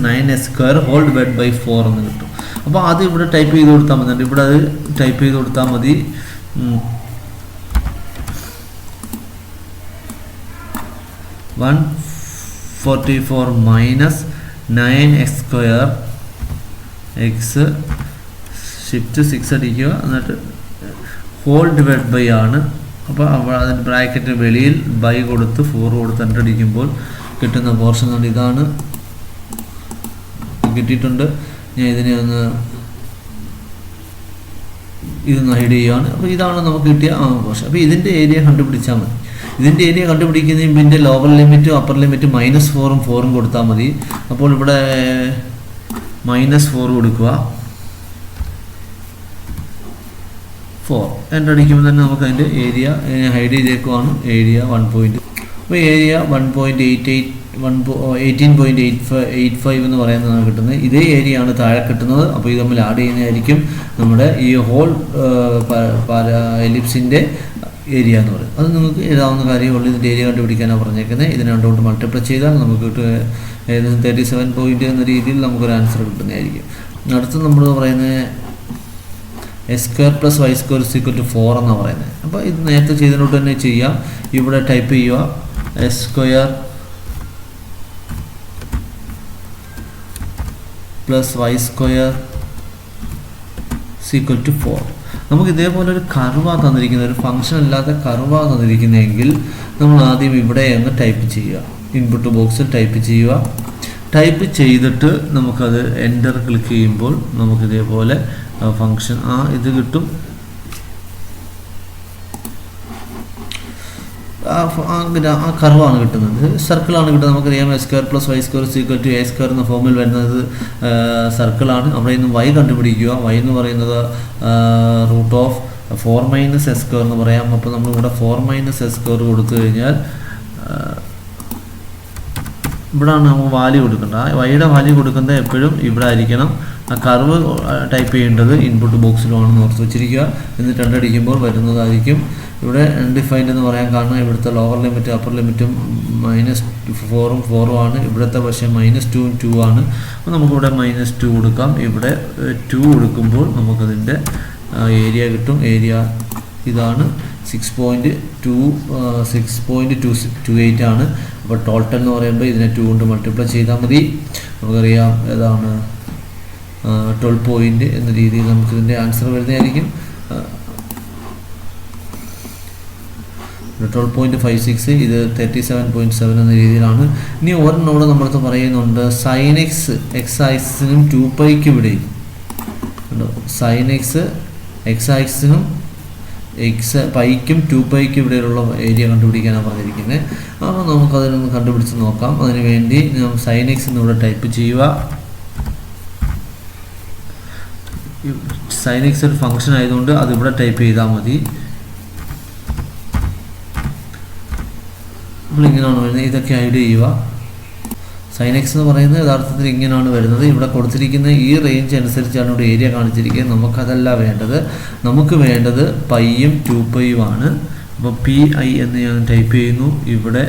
9s² ഹോൾ ഡിവൈഡ് ബൈ 4 എന്ന് കിട്ടും. അപ്പോൾ അത് ഇവിടെ ടൈപ്പ് ചെയ്ത് കൊടുത്താൽ മതി. ഇവിടെ അത് ടൈപ്പ് ചെയ്ത് കൊടുത്താൽ മതി. 144 - 9x² എക്സ് ഷിഫ്റ്റ് 6 അടിക്കുക, എന്നിട്ട് ഹോൾ ഡിവൈഡ് ബൈ ആണ്. അപ്പോൾ അതിൻ്റെ ബ്രാക്കറ്റ് വെളിയിൽ ബൈ കൊടുത്ത് 4 കൊടുത്ത് എൻ്റർ അടിക്കുമ്പോൾ കിട്ടുന്ന പോർഷൻ കൊണ്ട് ഇതാണ് കിട്ടിയിട്ടുണ്ട്. ഞാൻ ഇതിനെ ഇതൊന്ന് ഹൈഡ് ചെയ്യുകയാണ്. അപ്പോൾ ഇതാണ് നമുക്ക് കിട്ടിയ പോർഷൻ. അപ്പോൾ ഇതിൻ്റെ ഏരിയ കണ്ടുപിടിച്ചാൽ മതി. ഇതിൻ്റെ ഏരിയ കണ്ടുപിടിക്കുന്നതിന് ഇതിൻ്റെ ലോവർ ലിമിറ്റും അപ്പർ ലിമിറ്റും -4ഉം 4ഉം കൊടുത്താൽ മതി. അപ്പോൾ ഇവിടെ -4 കൊടുക്കുക, 4 എൻ്റർ അടിക്കുമ്പോൾ തന്നെ നമുക്ക് അതിൻ്റെ ഏരിയ ഹൈഡ് ചെയ്തേക്കുവാണ്. ഏരിയ 1. അപ്പോൾ ഏരിയ 18.85 എന്ന് പറയുന്നതാണ് കിട്ടുന്നത്. ഇതേ ഏരിയ ആണ് താഴെ കിട്ടുന്നത്. അപ്പോൾ ഇത് തമ്മിൽ ആഡ് ചെയ്യുന്നതായിരിക്കും നമ്മുടെ ഈ ഹോൾ എലിപ്സിൻ്റെ ഏരിയ എന്ന് പറയുന്നത്. അത് നിങ്ങൾക്ക് എഴുതാവുന്ന കാര്യമുള്ളൂ. ഇതിൻ്റെ ഏരിയ കണ്ടുപിടിക്കാനാണ് പറഞ്ഞേക്കുന്നത്. ഇതിനെ രണ്ടുകൊണ്ട് മൾട്ടിപ്ലൈ ചെയ്താൽ നമുക്ക് ഏകദേശം 37 പോയിന്റ് എന്ന രീതിയിൽ നമുക്കൊരു ആൻസർ കിട്ടുന്നതായിരിക്കും. അടുത്ത് നമ്മൾ പറയുന്നത് x² + y² = 4 എന്നാണ് പറയുന്നത്. അപ്പോൾ ഇത് നേരത്തെ ചെയ്തതിനോട്ട് തന്നെ ചെയ്യാം. ഇവിടെ ടൈപ്പ് ചെയ്യുക x² + y² = 4. നമുക്ക് ഇതേപോലെ ഒരു കർവാണ് തന്നിരിക്കുന്നത്, ഒരു ഫംഗ്ഷൻ അല്ലാത്ത കർവാണ് തന്നിരിക്കുന്നതെങ്കിൽ നമ്മൾ ആദ്യം ഇവിടെ അങ്ങ് ടൈപ്പ് ചെയ്യുക. ഇൻപുട്ട് ബോക്സിൽ ടൈപ്പ് ചെയ്യുക. ടൈപ്പ് ചെയ്തിട്ട് നമുക്കത് എൻ്റർ ക്ലിക്ക് ചെയ്യുമ്പോൾ നമുക്കിതേപോലെ ഫംഗ്ഷൻ ഇത് കിട്ടും. ആ കർവാണ് കിട്ടുന്നത്, സർക്കിളാണ് കിട്ടുന്നത്. നമുക്കറിയാം x² + y² = a² എന്ന ഫോമിൽ വരുന്നത് സർക്കിളാണ്. അവിടെ നിന്ന് y കണ്ടുപിടിക്കുക. y എന്ന് പറയുന്നത് √4 - s² എന്ന് പറയാം. അപ്പോൾ നമ്മളിവിടെ 4 - s² കൊടുത്തു കഴിഞ്ഞാൽ ഇവിടെയാണ് നമുക്ക് വാല്യൂ കൊടുക്കേണ്ടത്. വൈയുടെ വാല്യൂ കൊടുക്കുന്നത് എപ്പോഴും ഇവിടെ ആയിരിക്കണം. ആ കർവ് ടൈപ്പ് ചെയ്യേണ്ടത് ഇൻപുട്ട് ബോക്സിലുമാണെന്ന് ഓർത്ത് വെച്ചിരിക്കുക. എന്നിട്ട് രണ്ടടിക്കുമ്പോൾ വരുന്നതായിരിക്കും. ഇവിടെ അൺഡിഫൈൻഡ് എന്ന് പറയാൻ കാരണം ഇവിടുത്തെ ലോവർ ലിമിറ്റും അപ്പർ ലിമിറ്റും -4ഉം 4ഉം ആണ്. ഇവിടുത്തെ പക്ഷേ -2ഉം 2 ആണ്. അപ്പോൾ നമുക്കിവിടെ -2 കൊടുക്കാം. ഇവിടെ 2 കൊടുക്കുമ്പോൾ നമുക്കതിൻ്റെ ഏരിയ കിട്ടും. ഏരിയ ഇതാണ് 6.28 ആണ്. അപ്പോൾ ടോട്ടൽ എന്ന് പറയുമ്പോൾ ഇതിനെ 2 കൊണ്ട് മൾട്ടിപ്ലൈ ചെയ്താൽ മതി. നമുക്കറിയാം ഏതാണ് 12 പോയിന്റ് എന്ന രീതിയിൽ നമുക്കിതിൻ്റെ ആൻസർ വരുന്നതായിരിക്കും. 12.56, ഇത് 37.7 എന്ന രീതിയിലാണ്. ഇനി ഒരെണ്ണോട് നമ്മളടുത്ത് പറയുന്നുണ്ട് sin x ആക്സിസിനും 2π ഇവിടെയും sin x ആക്സിസിനും പൈക്കും 2π ഇവിടെയുള്ള ഏരിയ കണ്ടുപിടിക്കാനാണ് പറഞ്ഞിരിക്കുന്നത്. അപ്പോൾ നമുക്കതിനൊന്ന് കണ്ടുപിടിച്ച് നോക്കാം. അതിനുവേണ്ടി sin x എന്നിവിടെ ടൈപ്പ് ചെയ്യുക. sin x ഒരു ഫംഗ്ഷൻ ആയതുകൊണ്ട് അതിവിടെ ടൈപ്പ് ചെയ്താൽ മതി. അപ്പോൾ ഇങ്ങനെയാണ് വരുന്നത്. ഇതൊക്കെ ഐഡ് ചെയ്യുക. sin x എന്ന് പറയുന്നത് യഥാർത്ഥത്തിൽ ഇങ്ങനെയാണ് വരുന്നത്. ഇവിടെ കൊടുത്തിരിക്കുന്ന ഈ റേഞ്ച് അനുസരിച്ചാണ് ഇവിടെ ഏരിയ കാണിച്ചിരിക്കുന്നത്. നമുക്കതല്ല വേണ്ടത്. നമുക്ക് വേണ്ടത് പൈയും 2πയും ആണ്. അപ്പോൾ PI എന്ന് ഞാൻ ടൈപ്പ് ചെയ്യുന്നു. ഇവിടെ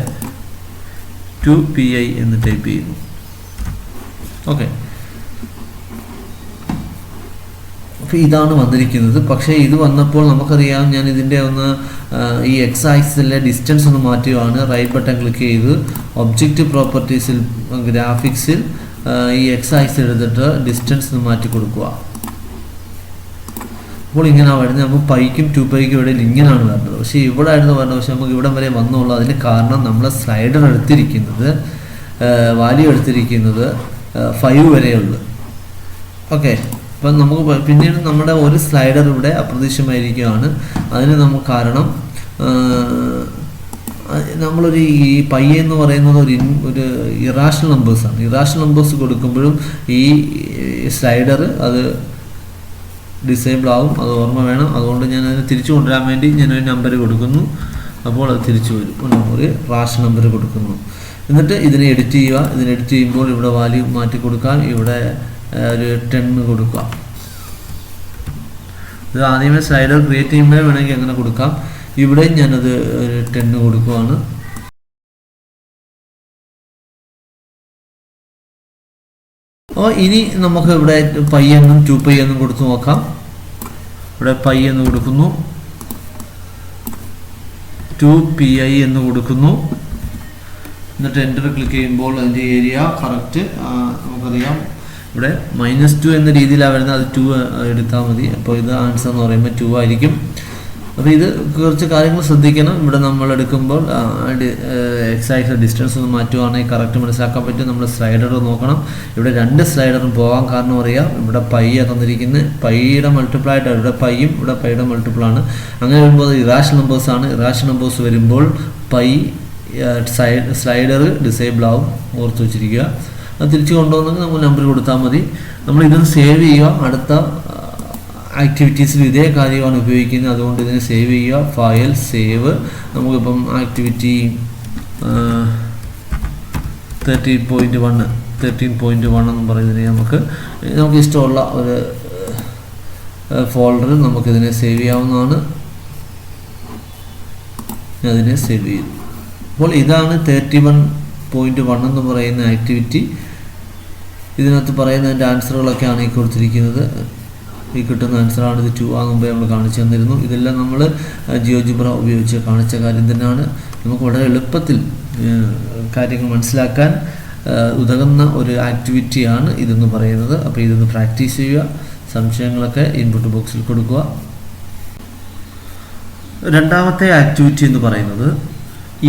2PI എന്ന് ടൈപ്പ് ചെയ്യുന്നു. ഓക്കെ, അപ്പോൾ ഇതാണ് വന്നിരിക്കുന്നത്. പക്ഷേ ഇത് വന്നപ്പോൾ നമുക്കറിയാം, ഞാൻ ഇതിൻ്റെ ഈ എക്സ് ആക്സിസിലെ ഡിസ്റ്റൻസ് ഒന്ന് മാറ്റുകയാണ്. റൈറ്റ് ബട്ടൺ ക്ലിക്ക് ചെയ്ത് ഒബ്ജക്റ്റ് പ്രോപ്പർട്ടീസിൽ ഗ്രാഫിക്സിൽ ഈ എക്സ് ആക്സിസ് എടുത്തിട്ട് ഡിസ്റ്റൻസ് ഒന്ന് മാറ്റി കൊടുക്കുക. അപ്പോൾ ഇങ്ങനെയാണ് വരുന്നത്. നമുക്ക് പൈക്കും 2πയ്ക്കും ഇടയിൽ ഇങ്ങനെയാണ് വരുന്നത്. പക്ഷേ ഇവിടെ ആയിരുന്നു വരുന്നത്. പക്ഷേ നമുക്ക് ഇവിടം വരെ വന്നുള്ളൂ. അതിന് കാരണം നമ്മൾ സ്ലൈഡർ എടുത്തിരിക്കുന്നത് വാല്യൂ എടുത്തിരിക്കുന്നത് 5 വരെയുള്ളൂ. ഓക്കെ, അപ്പം നമുക്ക് പിന്നീട് നമ്മുടെ ഒരു സ്ലൈഡർ ഇവിടെ അപ്രത്യക്ഷമായിരിക്കുകയാണ്. അതിന് നമുക്ക് കാരണം നമ്മളൊരു ഈ പൈ എന്ന് പറയുന്നത് ഒരു ഇറാഷണൽ നമ്പേഴ്സാണ്. ഇറാഷണൽ നമ്പേഴ്സ് കൊടുക്കുമ്പോഴും ഈ സ്ലൈഡർ അത് ഡിസേബിൾ ആവും, അത് ഓർമ്മ വേണം. അതുകൊണ്ട് ഞാൻ അതിനെ തിരിച്ചു കൊണ്ടുവരാൻ വേണ്ടി ഞാനൊരു നമ്പർ കൊടുക്കുന്നു. അപ്പോൾ അത് തിരിച്ചു വരും. ഒരു റാഷണൽ നമ്പർ കൊടുക്കുന്നു. എന്നിട്ട് ഇതിനെ എഡിറ്റ് ചെയ്യുക. ഇതിനെ എഡിറ്റ് ചെയ്യുമ്പോൾ ഇവിടെ വാല്യൂ മാറ്റി കൊടുക്കാം. ഇവിടെ ഒരു 10 കൊടുക്കുക. ഇത് ആദ്യമേ സ്ലൈഡർ ക്രിയേറ്റ് ചെയ്യുമ്പോഴേ വേണമെങ്കിൽ അങ്ങനെ കൊടുക്കാം. ഇവിടെ ഞാനത് ഒരു 10 കൊടുക്കുകയാണ്. അപ്പോൾ ഇനി നമുക്ക് ഇവിടെ പൈ എന്നും 2π എന്നും കൊടുത്തു നോക്കാം. ഇവിടെ പൈ എന്ന് കൊടുക്കുന്നു, 2pi എന്ന് കൊടുക്കുന്നു. എന്നിട്ട് എൻ്റർ ക്ലിക്ക് ചെയ്യുമ്പോൾ അതിൻ്റെ ഏരിയ കറക്റ്റ് നമുക്കറിയാം. ഇവിടെ -2 എന്ന രീതിയിലാണ് വരുന്നത്. അത് 2 എടുത്താൽ മതി. അപ്പോൾ ഇത് ആൻസർ എന്ന് പറയുമ്പോൾ 2 ആയിരിക്കും. അപ്പോൾ ഇത് കുറച്ച് കാര്യങ്ങൾ ശ്രദ്ധിക്കണം. ഇവിടെ നമ്മൾ എടുക്കുമ്പോൾ എക്സ് ആക്സിസ് ഡിസ്റ്റൻസ് ഒന്ന് മാറ്റുവാണെങ്കിൽ കറക്റ്റ് മനസ്സിലാക്കാൻ പറ്റും. നമ്മൾ സ്ലൈഡർ നോക്കണം. ഇവിടെ 2 സ്ലൈഡറും പോകാൻ കാരണം അറിയാം. ഇവിടെ പൈ തന്നിരിക്കുന്നത് പൈയുടെ മൾട്ടിപ്പിൾ ആയിട്ട്, ഇവിടെ പൈയും ഇവിടെ പൈയുടെ മൾട്ടിപ്പിൾ ആണ്. അങ്ങനെ വരുമ്പോൾ അത് ഇറാഷണൽ നമ്പേഴ്സാണ്. ഇറാഷണൽ നമ്പേഴ്സ് വരുമ്പോൾ പൈ സ്ലൈഡർ ഡിസേബിൾ ആവും, ഓർത്ത് വെച്ചിരിക്കുക. അത് തിരിച്ചു കൊണ്ടുവന്നെങ്കിൽ നമ്മൾ നമ്പർ കൊടുത്താൽ മതി. നമ്മൾ ഇതൊന്ന് സേവ് ചെയ്യുക. അടുത്ത ആക്ടിവിറ്റീസിൽ ഇതേ കാര്യമാണ് ഉപയോഗിക്കുന്നത്. അതുകൊണ്ട് ഇതിനെ സേവ് ചെയ്യുക. File save. നമുക്കിപ്പം ആക്ടിവിറ്റി 13.1 എന്ന് പറയുന്നതിന് നമുക്ക് ഇഷ്ടമുള്ള ഒരു ഫോൾഡറിൽ നമുക്കിതിനെ സേവ് ചെയ്യാവുന്നതാണ്. അതിനെ സേവ് ചെയ്തു. അപ്പോൾ ഇതാണ് 31.1 എന്ന് പറയുന്ന ആക്ടിവിറ്റി. ഇതിനകത്ത് പറയുന്നതിൻ്റെ ആൻസറുകളൊക്കെയാണ് ഈ കൊടുത്തിരിക്കുന്നത്. ഈ കിട്ടുന്ന ആൻസറാണ്. ഇത് 2 ആകുമ്പോൾ നമ്മൾ കാണിച്ചു തന്നിരുന്നു. ഇതെല്ലാം നമ്മൾ ജിയോജിബ്ര ഉപയോഗിച്ച് കാണിച്ച കാര്യം തന്നെയാണ്. നമുക്ക് വളരെ എളുപ്പത്തിൽ കാര്യങ്ങൾ മനസ്സിലാക്കാൻ ഉതകുന്ന ഒരു ആക്ടിവിറ്റിയാണ് ഇതെന്ന് പറയുന്നത്. അപ്പോൾ ഇതൊന്ന് പ്രാക്ടീസ് ചെയ്യുക. സംശയങ്ങളൊക്കെ ഇൻപുട്ട് ബോക്സിൽ കൊടുക്കുക. രണ്ടാമത്തെ ആക്ടിവിറ്റി എന്ന് പറയുന്നത്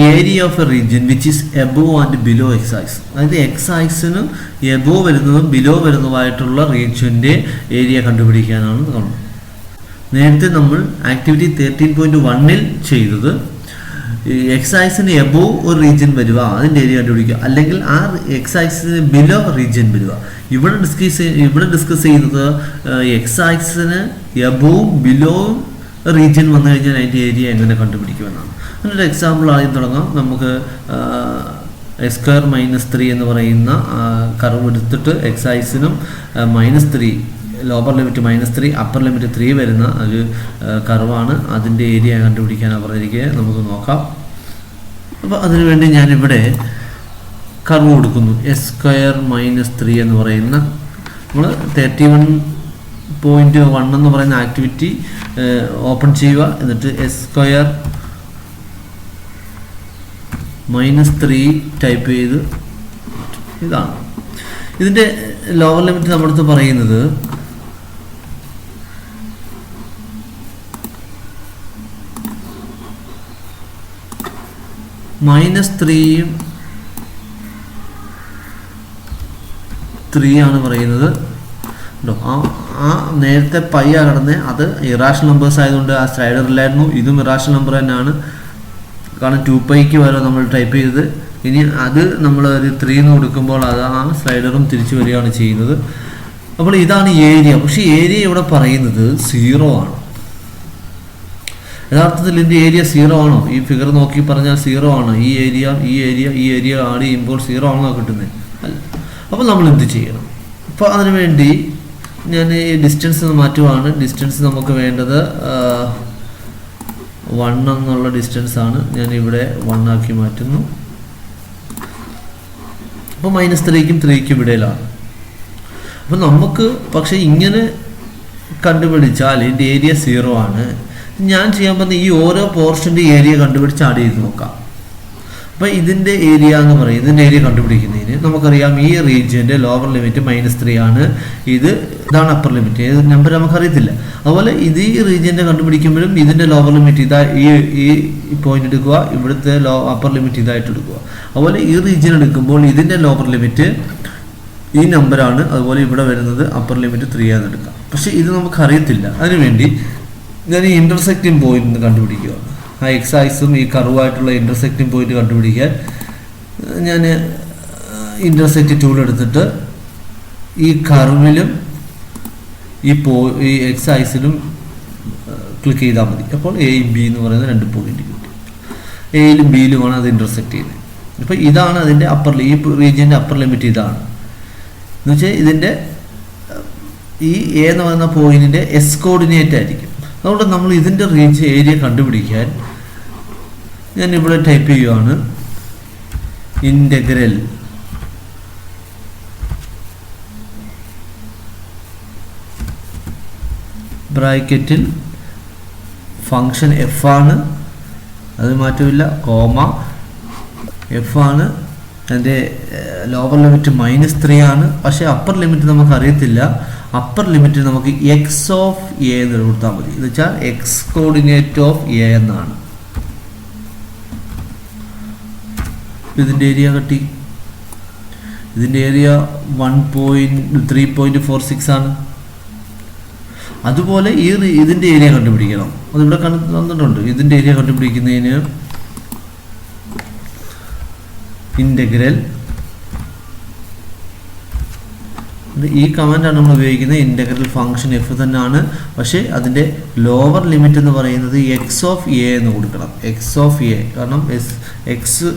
area of a region which is above and below x axis. അതായത് എക്സ് ആക്സിന് എബോവ് വരുന്നതും ബിലോ വരുന്നതുമായിട്ടുള്ള റീജിയൻ്റെ ഏരിയ കണ്ടുപിടിക്കാനാണ് നമ്മൾ. നേരത്തെ നമ്മൾ ആക്ടിവിറ്റി 13.1 ചെയ്തത് എക്സ് ആക്സിന് എബോവ് ഒരു റീജിയൻ വരിക, അതിൻ്റെ ഏരിയ കണ്ടുപിടിക്കുക. അല്ലെങ്കിൽ ആ എക്സ് ആക്സിന് ബിലോ റീജിയൻ വരിക. ഇവിടെ ഡിസ്കസ് ചെയ്യുന്നത് എക്സ് ആക്സിന് എബോവും ബിലോവും റീജിയൻ വന്നു കഴിഞ്ഞാൽ അതിൻ്റെ ഏരിയ എങ്ങനെ കണ്ടുപിടിക്കുമെന്നാണ്. അതിനൊരു എക്സാമ്പിൾ ആദ്യം തുടങ്ങാം. നമുക്ക് x² -3 എന്ന് പറയുന്ന കർവ് എടുത്തിട്ട് എക്സ് ആക്സിനും -3 ലോവർ ലിമിറ്റ് -3 അപ്പർ ലിമിറ്റ് 3 വരുന്ന ഒരു കർവാണ്. അതിൻ്റെ ഏരിയ കണ്ടുപിടിക്കാനാണ് പറഞ്ഞിരിക്കുക. നമുക്ക് നോക്കാം. അപ്പോൾ അതിനുവേണ്ടി ഞാനിവിടെ കർവ് കൊടുക്കുന്നു. x² -3 എന്ന് പറയുന്ന നമ്മൾ 31.1 എന്ന് പറയുന്ന ആക്ടിവിറ്റി ഓപ്പൺ ചെയ്യുക. എന്നിട്ട് x² -3 ടൈപ്പ് ചെയ്ത് ഇതാണ് ഇതിൻ്റെ ലോവർ ലിമിറ്റ് നമ്മളടുത്ത് പറയുന്നത് -3 ആണ് പറയുന്നത്. ആ നേരത്തെ പൈ കടന്ന് അത് ഇറാഷണൽ നമ്പേഴ്സ് ആയതുകൊണ്ട് ആ സ്ലൈഡറിലായിരുന്നു. ഇതും ഇറാഷണൽ നമ്പർ തന്നെയാണ്. കാരണം 2πക്ക് വരെ നമ്മൾ ടൈപ്പ് ചെയ്തത്. ഇനി അത് നമ്മൾ ഒരു 3 എന്ന് കൊടുക്കുമ്പോൾ അത് ആ സ്ലൈഡറും തിരിച്ചു വരികയാണ് ചെയ്യുന്നത്. അപ്പോൾ ഇതാണ് ഏരിയ. പക്ഷേ ഏരിയ ഇവിടെ പറയുന്നത് 0 ആണ്. യഥാർത്ഥത്തിൽ ഇതിൻ്റെ ഏരിയ 0 ആണോ? ഈ ഫിഗർ നോക്കി പറഞ്ഞാൽ 0 ആണ്. ഈ ഏരിയ ആഡ് ചെയ്യുമ്പോൾ 0 ആണോ കിട്ടുന്നത്? അല്ല. അപ്പോൾ നമ്മൾ എന്ത് ചെയ്യണം? അപ്പോൾ അതിനുവേണ്ടി ഞാൻ ഈ ഡിസ്റ്റൻസ് മാറ്റുവാണ്. ഡിസ്റ്റൻസ് നമുക്ക് വേണ്ടത് 1 എന്നുള്ള ഡിസ്റ്റൻസ് ആണ്. ഞാൻ ഇവിടെ 1 ആക്കി മാറ്റുന്നു. അപ്പോൾ -3ക്കും 3ക്കും ഇടയിലാണ്. അപ്പോൾ നമുക്ക് പക്ഷേ ഇങ്ങനെ കണ്ടുപിടിച്ചാൽ ഇതിൻ്റെ ഏരിയ 0 ആണ്. ഞാൻ ചെയ്യാൻ പറഞ്ഞ ഈ ഓരോ പോർഷൻ്റെ ഏരിയ കണ്ടുപിടിച്ച് ആഡ് ചെയ്ത് നോക്കാം. അപ്പോൾ ഇതിൻ്റെ ഏരിയ എന്ന് പറയും. ഇതിൻ്റെ ഏരിയ കണ്ടുപിടിക്കുന്നതിന് നമുക്കറിയാം ഈ റീജിയൻ്റെ ലോവർ ലിമിറ്റ് -3 ആണ്. ഇതാണ് അപ്പർ ലിമിറ്റ്. ഏത് നമ്പർ നമുക്കറിയത്തില്ല. അതുപോലെ ഇത് ഈ റീജിയൻ്റെ കണ്ടുപിടിക്കുമ്പോഴും ഇതിൻ്റെ ലോവർ ലിമിറ്റ് ഈ പോയിന്റ് എടുക്കുക. ഇവിടുത്തെ അപ്പർ ലിമിറ്റ് ഇതായിട്ട് എടുക്കുക. അതുപോലെ ഈ റീജിയൻ എടുക്കുമ്പോൾ ഇതിൻ്റെ ലോവർ ലിമിറ്റ് ഈ നമ്പറാണ്. അതുപോലെ ഇവിടെ വരുന്നത് അപ്പർ ലിമിറ്റ് 3 ആണെന്ന് എടുക്കാം. പക്ഷേ ഇത് നമുക്ക് അറിയത്തില്ല. അതിനുവേണ്ടി ഞാൻ ഈ ഇൻ്റർസെക്റ്റിംഗ് പോയിന്റ് കണ്ടുപിടിക്കുകയാണ്. ആ എക്സ് ആക്സിസും ഈ കർവായിട്ടുള്ള ഇൻ്റർസെക്റ്റിംഗ് പോയിന്റ് കണ്ടുപിടിക്കാൻ ഞാൻ ഇൻ്റർസെക്റ്റ് ടൂൾ എടുത്തിട്ട് ഈ കർവിലും ഈ എക്സ് ആക്സിലും ക്ലിക്ക് ചെയ്താൽ മതി. അപ്പോൾ എയും ബി എന്ന് പറയുന്ന 2 പോയിന്റ് കിട്ടും. എയിലും ബിയിലുമാണ് അത് ഇൻ്റർസെക്റ്റ് ചെയ്യുന്നത്. അപ്പോൾ ഇതാണ് അതിൻ്റെ ഈ റീജിയൻ്റെ അപ്പർ ലിമിറ്റ്. ഇതാണ് എന്ന് വെച്ചാൽ ഇതിൻ്റെ ഈ എ എന്ന് പറയുന്ന പോയിന്റിൻ്റെ എസ് കോർഡിനേറ്റ് ആയിരിക്കും. അതുകൊണ്ട് നമ്മൾ ഇതിൻ്റെ ഏരിയ കണ്ടുപിടിക്കാൻ ഞാൻ ഇവിടെ ടൈപ്പ് ചെയ്യുകയാണ് ഇൻ്റഗ്രൽ ബ്രാക്കറ്റിൽ ഫങ്ഷൻ എഫ് ആണ്, അത് മാറ്റമില്ല, കോമ എഫ് ആണ്. അതിൻ്റെ ലോവർ ലിമിറ്റ് -3 ആണ്. പക്ഷേ അപ്പർ ലിമിറ്റ് നമുക്ക് അറിയത്തില്ല. അപ്പർ ലിമിറ്റ് നമുക്ക് എക്സ് ഓഫ് എ എന്ന് കൊടുത്താൽ മതി. എന്ന് വെച്ചാൽ എക്സ് കോർഡിനേറ്റ് ഓഫ് എ എന്നാണ്. ഇതിൻ്റെ ഏരിയ കിട്ടി. ഇതിൻ്റെ ഏരിയ 3.46 ആണ്. അതുപോലെ ഇതിൻ്റെ ഏരിയ കണ്ടുപിടിക്കണം. അതിവിടെ തന്നിട്ടുണ്ട്. ഇതിൻ്റെ ഏരിയ കണ്ടുപിടിക്കുന്നതിന് ഇൻ്റഗ്രൽ ഈ കമാൻഡാണ് നമ്മൾ ഉപയോഗിക്കുന്നത്. ഇൻ്റഗ്രൽ ഫംഗ്ഷൻ എഫ് തന്നെയാണ്. പക്ഷേ അതിൻ്റെ ലോവർ ലിമിറ്റ് എന്ന് പറയുന്നത് എക്സ് ഓഫ് എ എന്ന് കൊടുക്കണം. എക്സ് ഓഫ് എ, കാരണം എക്സ്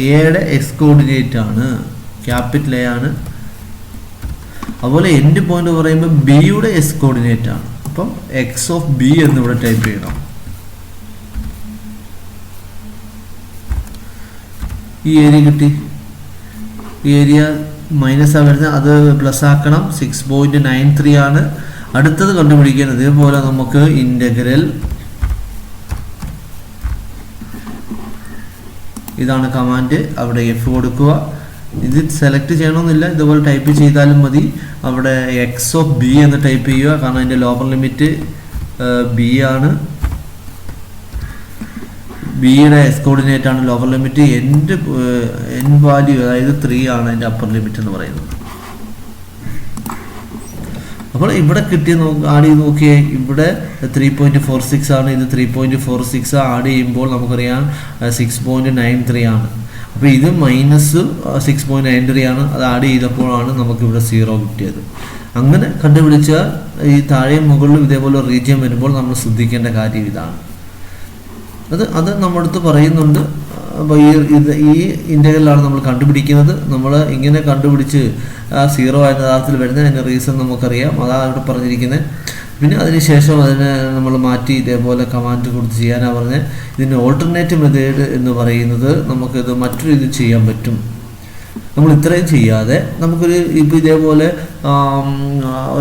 എയുടെ എക്സ് കോർഡിനേറ്റ് ആണ്, ക്യാപിറ്റൽ എ ആണ്. അതുപോലെ എൻഡ് പോയിന്റ് പറയുമ്പോൾ ബിയുടെ എസ് കോർഡിനേറ്റ് ആണ്. അപ്പം എക്സ് ഓഫ് ബി എന്നിവിടെ ടൈപ്പ് ചെയ്യണം. ഈ ഏരിയ കിട്ടി. ഈ ഏരിയ മൈനസ് ആ വരുന്നത്, അത് പ്ലസ് ആക്കണം. 6.93 ആണ്. അടുത്തത് കണ്ടുപിടിക്കാൻ ഇതേപോലെ നമുക്ക് ഇൻ്റഗ്രൽ, ഇതാണ് കമാൻഡ്, അവിടെ എഫ് കൊടുക്കുക. ഇത് സെലക്ട് ചെയ്യണമെന്നില്ല, ഇതുപോലെ ടൈപ്പ് ചെയ്താലും മതി. അവിടെ എക്സ് ഓഫ് ബി എന്ന് ടൈപ്പ് ചെയ്യുക, കാരണം അതിൻ്റെ ലോവർ ലിമിറ്റ് ബി ആണ്. ബിയുടെ എസ് കോർഡിനേറ്റ് ആണ് ലോവർ ലിമിറ്റ്. എൻ വാല്യൂ അതായത് 3 ആണ് അതിൻ്റെ അപ്പർ ലിമിറ്റ് എന്ന് പറയുന്നത്. അപ്പോൾ ഇവിടെ കിട്ടിയ ആഡ് ചെയ്ത് നോക്കിയേ, ഇവിടെ 3.46 ആണ്, ഇത് 3.46 ആഡ് ചെയ്യുമ്പോൾ നമുക്കറിയാം 6.93 ആണ്. അപ്പോൾ ഇത് -6.93 ആണ്. അത് ആഡ് ചെയ്തപ്പോഴാണ് നമുക്കിവിടെ 0 കിട്ടിയത്. അങ്ങനെ കണ്ടുപിടിച്ചാൽ ഈ താഴെയും മുകളിലും ഇതേപോലെ റീജിയൻ വരുമ്പോൾ നമ്മൾ ശ്രദ്ധിക്കേണ്ട കാര്യം ഇതാണ്. അത് നമ്മുടെ അടുത്ത് പറയുന്നുണ്ട്. അപ്പോൾ ഈ ഇൻ്റഗ്രലാണ് നമ്മൾ കണ്ടുപിടിക്കുന്നത്. നമ്മൾ ഇങ്ങനെ കണ്ടുപിടിച്ച് 0 എന്ന യഥാർത്ഥത്തിൽ വരുന്ന അതിൻ്റെ റീസൺ നമുക്കറിയാം, അതാണ് ഇവിടെ പറഞ്ഞിരിക്കുന്നത്. പിന്നെ അതിനുശേഷം അതിനെ നമ്മൾ മാറ്റി ഇതേപോലെ കമാൻഡ് കൊടുത്ത് ചെയ്യാനാണ് പറഞ്ഞത്. ഇതിൻ്റെ ഓൾട്ടർനേറ്റീവ് മെത്തേഡ് എന്ന് പറയുന്നത് നമുക്കിത് മറ്റൊരു ഇത് ചെയ്യാൻ പറ്റും. നമ്മൾ ഇത്രയും ചെയ്യാതെ ഇപ്പോൾ ഇതേപോലെ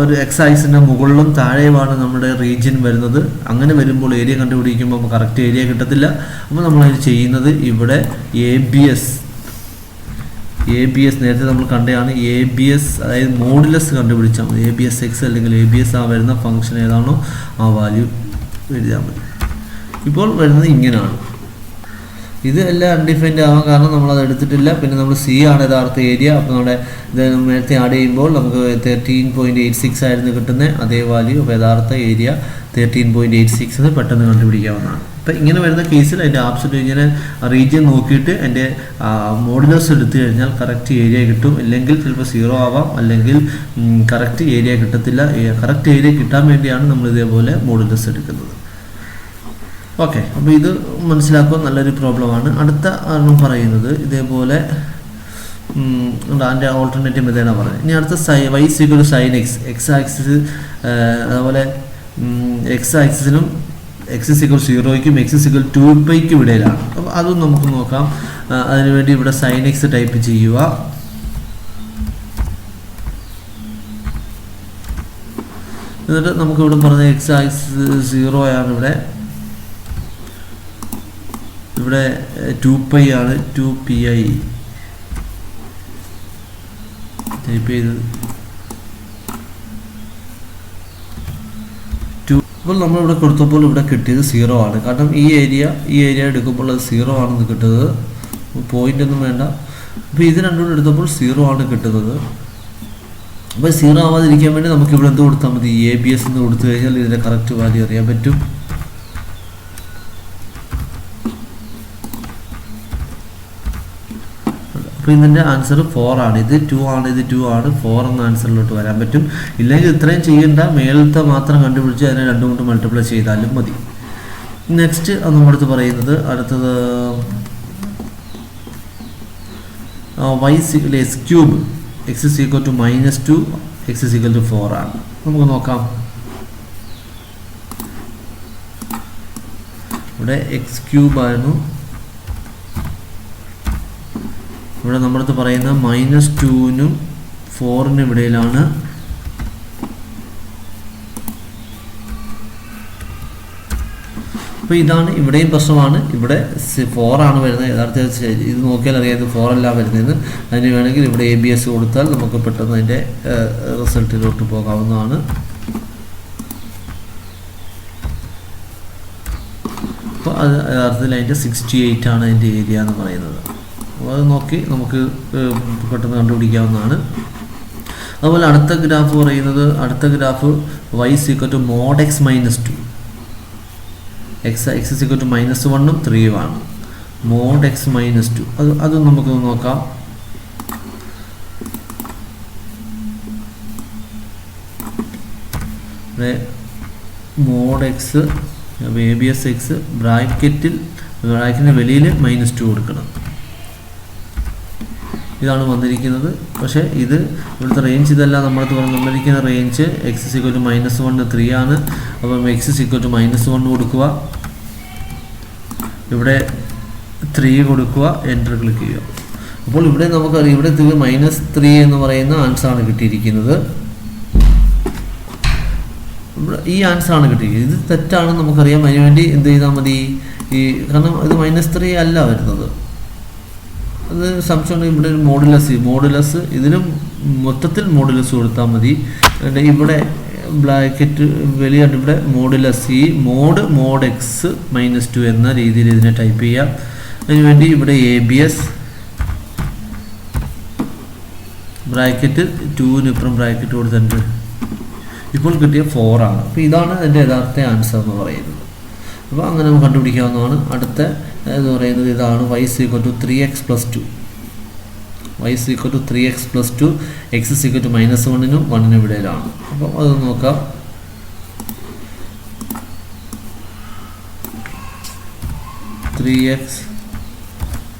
ഒരു എക്സൈസിൻ്റെ മുകളിലും താഴെയുമാണ് നമ്മുടെ റീജിയൻ വരുന്നത്. അങ്ങനെ വരുമ്പോൾ ഏരിയ കണ്ടുപിടിക്കുമ്പോൾ നമുക്ക് കറക്റ്റ് ഏരിയ കിട്ടത്തില്ല. അപ്പോൾ നമ്മളത് ചെയ്യുന്നത് ഇവിടെ എ ബി എസ് നേരത്തെ നമ്മൾ കണ്ടതാണ്. എ ബി എസ് അതായത് മോഡുലസ് കണ്ടുപിടിച്ചാൽ മതി. എ ബി എസ് എക്സ് അല്ലെങ്കിൽ എ ബി എസ് ആ വരുന്ന ഫംഗ്ഷൻ ഏതാണോ ആ വാല്യൂ എഴുതിയാൽ മതി. ഇപ്പോൾ വരുന്നത് ഇങ്ങനെയാണ്. ഇത് എല്ലാം അൺഡിഫൈൻഡ് ആവാം, കാരണം നമ്മളത് എടുത്തിട്ടില്ല. പിന്നെ നമ്മൾ സി ആണ് യഥാർത്ഥ ഏരിയ. അപ്പോൾ നമ്മുടെ ഇത് നേരത്തെ ആഡ് ചെയ്യുമ്പോൾ നമുക്ക് 13.86 ആയിരുന്നു കിട്ടുന്നത് അതേ വാല്യൂ. അപ്പോൾ യഥാർത്ഥ ഏരിയ 13.86 പെട്ടെന്ന് കണ്ടുപിടിക്കാവുന്നതാണ്. അപ്പോൾ ഇങ്ങനെ വരുന്ന കേസിൽ അതിൻ്റെ ആബ്സൊല്യൂട്ട് ഇങ്ങനെ റീജിയൻ നോക്കിയിട്ട് അതിൻ്റെ മോഡുലസ് എടുത്തു കഴിഞ്ഞാൽ കറക്റ്റ് ഏരിയ കിട്ടും. ഇല്ലെങ്കിൽ ചിലപ്പോൾ 0 ആവാം, അല്ലെങ്കിൽ കറക്റ്റ് ഏരിയ കിട്ടത്തില്ല. കറക്റ്റ് ഏരിയ കിട്ടാൻ വേണ്ടിയാണ് നമ്മൾ ഇതേപോലെ മോഡുലസ് എടുക്കുന്നത്. ഓക്കെ, അപ്പോൾ ഇത് മനസ്സിലാക്കുക, നല്ലൊരു പ്രോബ്ലമാണ്. അടുത്ത പറയുന്നത് ഇതേപോലെ അതിൻ്റെ ഓൾട്ടർനേറ്റീവ് മെത്തേഡാണ് പറയുന്നത്. ഇനി അടുത്ത y = sin x, X axis അതുപോലെ എക്സ് ആക്സിസിനും x = 0യ്ക്കും x = 2πയ്ക്കും ഇടയിലാണ്. അപ്പോൾ അതും നമുക്ക് നോക്കാം. അതിനുവേണ്ടി ഇവിടെ sin x ടൈപ്പ് ചെയ്യുക. എന്നിട്ട് നമുക്കിവിടെ പറഞ്ഞ എക്സ് ആക്സിസ് 0 ആണ്. ഇവിടെ 2π ആണ്, 2pi ടൈപ്പ് ചെയ്തത്. അപ്പോൾ നമ്മളിവിടെ കൊടുത്തപ്പോൾ ഇവിടെ കിട്ടിയത് 0 ആണ്. കാരണം ഈ ഏരിയ എടുക്കുമ്പോൾ അത് 0 ആണെന്ന് കിട്ടുന്നത്. പോയിന്റ് ഒന്നും വേണ്ട. അപ്പോൾ ഇത് രണ്ടും എടുത്തപ്പോൾ 0 ആണ് കിട്ടുന്നത്. അപ്പോൾ 0 ആവാതിരിക്കാൻ വേണ്ടി നമുക്ക് ഇവിടെ എന്ത് കൊടുത്താൽ മതി, ABS എന്ന് കൊടുത്തു കഴിഞ്ഞാൽ ഇതിൻ്റെ കറക്റ്റ് വാല്യൂ അറിയാൻ പറ്റും. അപ്പോൾ ഇതിൻ്റെ ആൻസർ 4 ആണ്. ഇത് 2 ആണ്, ഇത് 2 ആണ്. 4 എന്ന ആൻസറിലോട്ട് വരാൻ പറ്റും. ഇല്ലെങ്കിൽ ഇത്രയും ചെയ്യേണ്ട, മേളത്തെ മാത്രം കണ്ടുപിടിച്ച് അതിനെ 2 കൊണ്ട് മൾട്ടിപ്ലൈ ചെയ്താലും മതി. നെക്സ്റ്റ് നമ്മളടുത്ത് പറയുന്നത് അടുത്തത് y s cube x is equal to -2 x is equal to 4 ആണ്. നമുക്ക് നോക്കാം. ഇവിടെ x ക്യൂബ് ആയിരുന്നു. ഇവിടെ നമ്മളടുത്ത് പറയുന്ന -2നും 4നും ഇടയിലാണ്. അപ്പോൾ ഇതാണ് ഇവിടെയും പ്രശ്നമാണ്. ഇവിടെ 4 ആണ് വരുന്നത്. യഥാർത്ഥത്തിൽ ഇത് നോക്കിയാൽ അറിയാം ഇത് 4 അല്ല വരുന്നതെന്ന്. അതിന് വേണമെങ്കിൽ ഇവിടെ ABS കൊടുത്താൽ നമുക്ക് പെട്ടെന്ന് അതിൻ്റെ റിസൾട്ടിലോട്ട് പോകാവുന്നതാണ്. അപ്പോൾ അത് യഥാർത്ഥത്തിൽ അതിൻ്റെ 68 ആണ് അതിൻ്റെ ഏരിയ എന്ന് പറയുന്നത്. അപ്പോൾ അത് നോക്കി നമുക്ക് പെട്ടെന്ന് കണ്ടുപിടിക്കാവുന്നതാണ്. അതുപോലെ അടുത്ത ഗ്രാഫ് പറയുന്നത്, അടുത്ത graph y is equal to mod x minus 2. x is equal to -1ഉം 3ഉം ആണ്. mod x minus 2 അത് നമുക്ക് നോക്കാം. mod x ABS x ബ്രാക്കറ്റിൻ്റെ വെളിയിൽ -2 കൊടുക്കണം. ഇതാണ് വന്നിരിക്കുന്നത്. പക്ഷേ ഇത് ഇവിടുത്തെ റേഞ്ച് ഇതല്ല. നമ്മളത് തന്നിരിക്കുന്ന range x is equal to -1 3 ആണ്. അപ്പം x is equal to -1 കൊടുക്കുക, ഇവിടെ 3 കൊടുക്കുക, എൻ്റർ ക്ലിക്ക് ചെയ്യുക. അപ്പോൾ ഇവിടെ നമുക്കറിയാം ഇവിടെ -3 എന്ന് പറയുന്ന ആൻസറാണ് കിട്ടിയിരിക്കുന്നത്. ഇവിടെ ഈ ആൻസറാണ് കിട്ടിയിരിക്കുന്നത്. ഇത് തെറ്റാണ് നമുക്കറിയാം. അതിനുവേണ്ടി എന്ത് ചെയ്താൽ മതി, കാരണം ഇത് -3 അല്ല വരുന്നത്. അത് സംശയം. ഇവിടെ ഒരു മോഡുലസ് ഇതിനും മൊത്തത്തിൽ മോഡുലസ് കൊടുത്താൽ മതി. ഇവിടെ ബ്രാക്കറ്റ് വലിയ ഇവിടെ മോഡുലസ് ഈ mod x -2 എന്ന രീതിയിൽ ഇതിനെ ടൈപ്പ് ചെയ്യാം. അതിനുവേണ്ടി ഇവിടെ ABS ബ്രാക്കറ്റ് 2ന് ഇപ്പുറം ബ്രാക്കറ്റ് കൊടുത്തിട്ടുണ്ട്. ഇപ്പോൾ കിട്ടിയ 4 ആണ്. അപ്പോൾ ഇതാണ് അതിൻ്റെ യഥാർത്ഥ ആൻസർ എന്ന് പറയുന്നത്. അപ്പോൾ അങ്ങനെ നമുക്ക് കണ്ടുപിടിക്കാവുന്നതാണ്. അടുത്ത എന്ന് പറയുന്നത് ഇതാണ് y is equal to 3x plus 2. y is equal to 3x plus 2 x is equal to -1നും 1നും ഇടയിലാണ്. അപ്പോൾ അത് നോക്കാം. (3x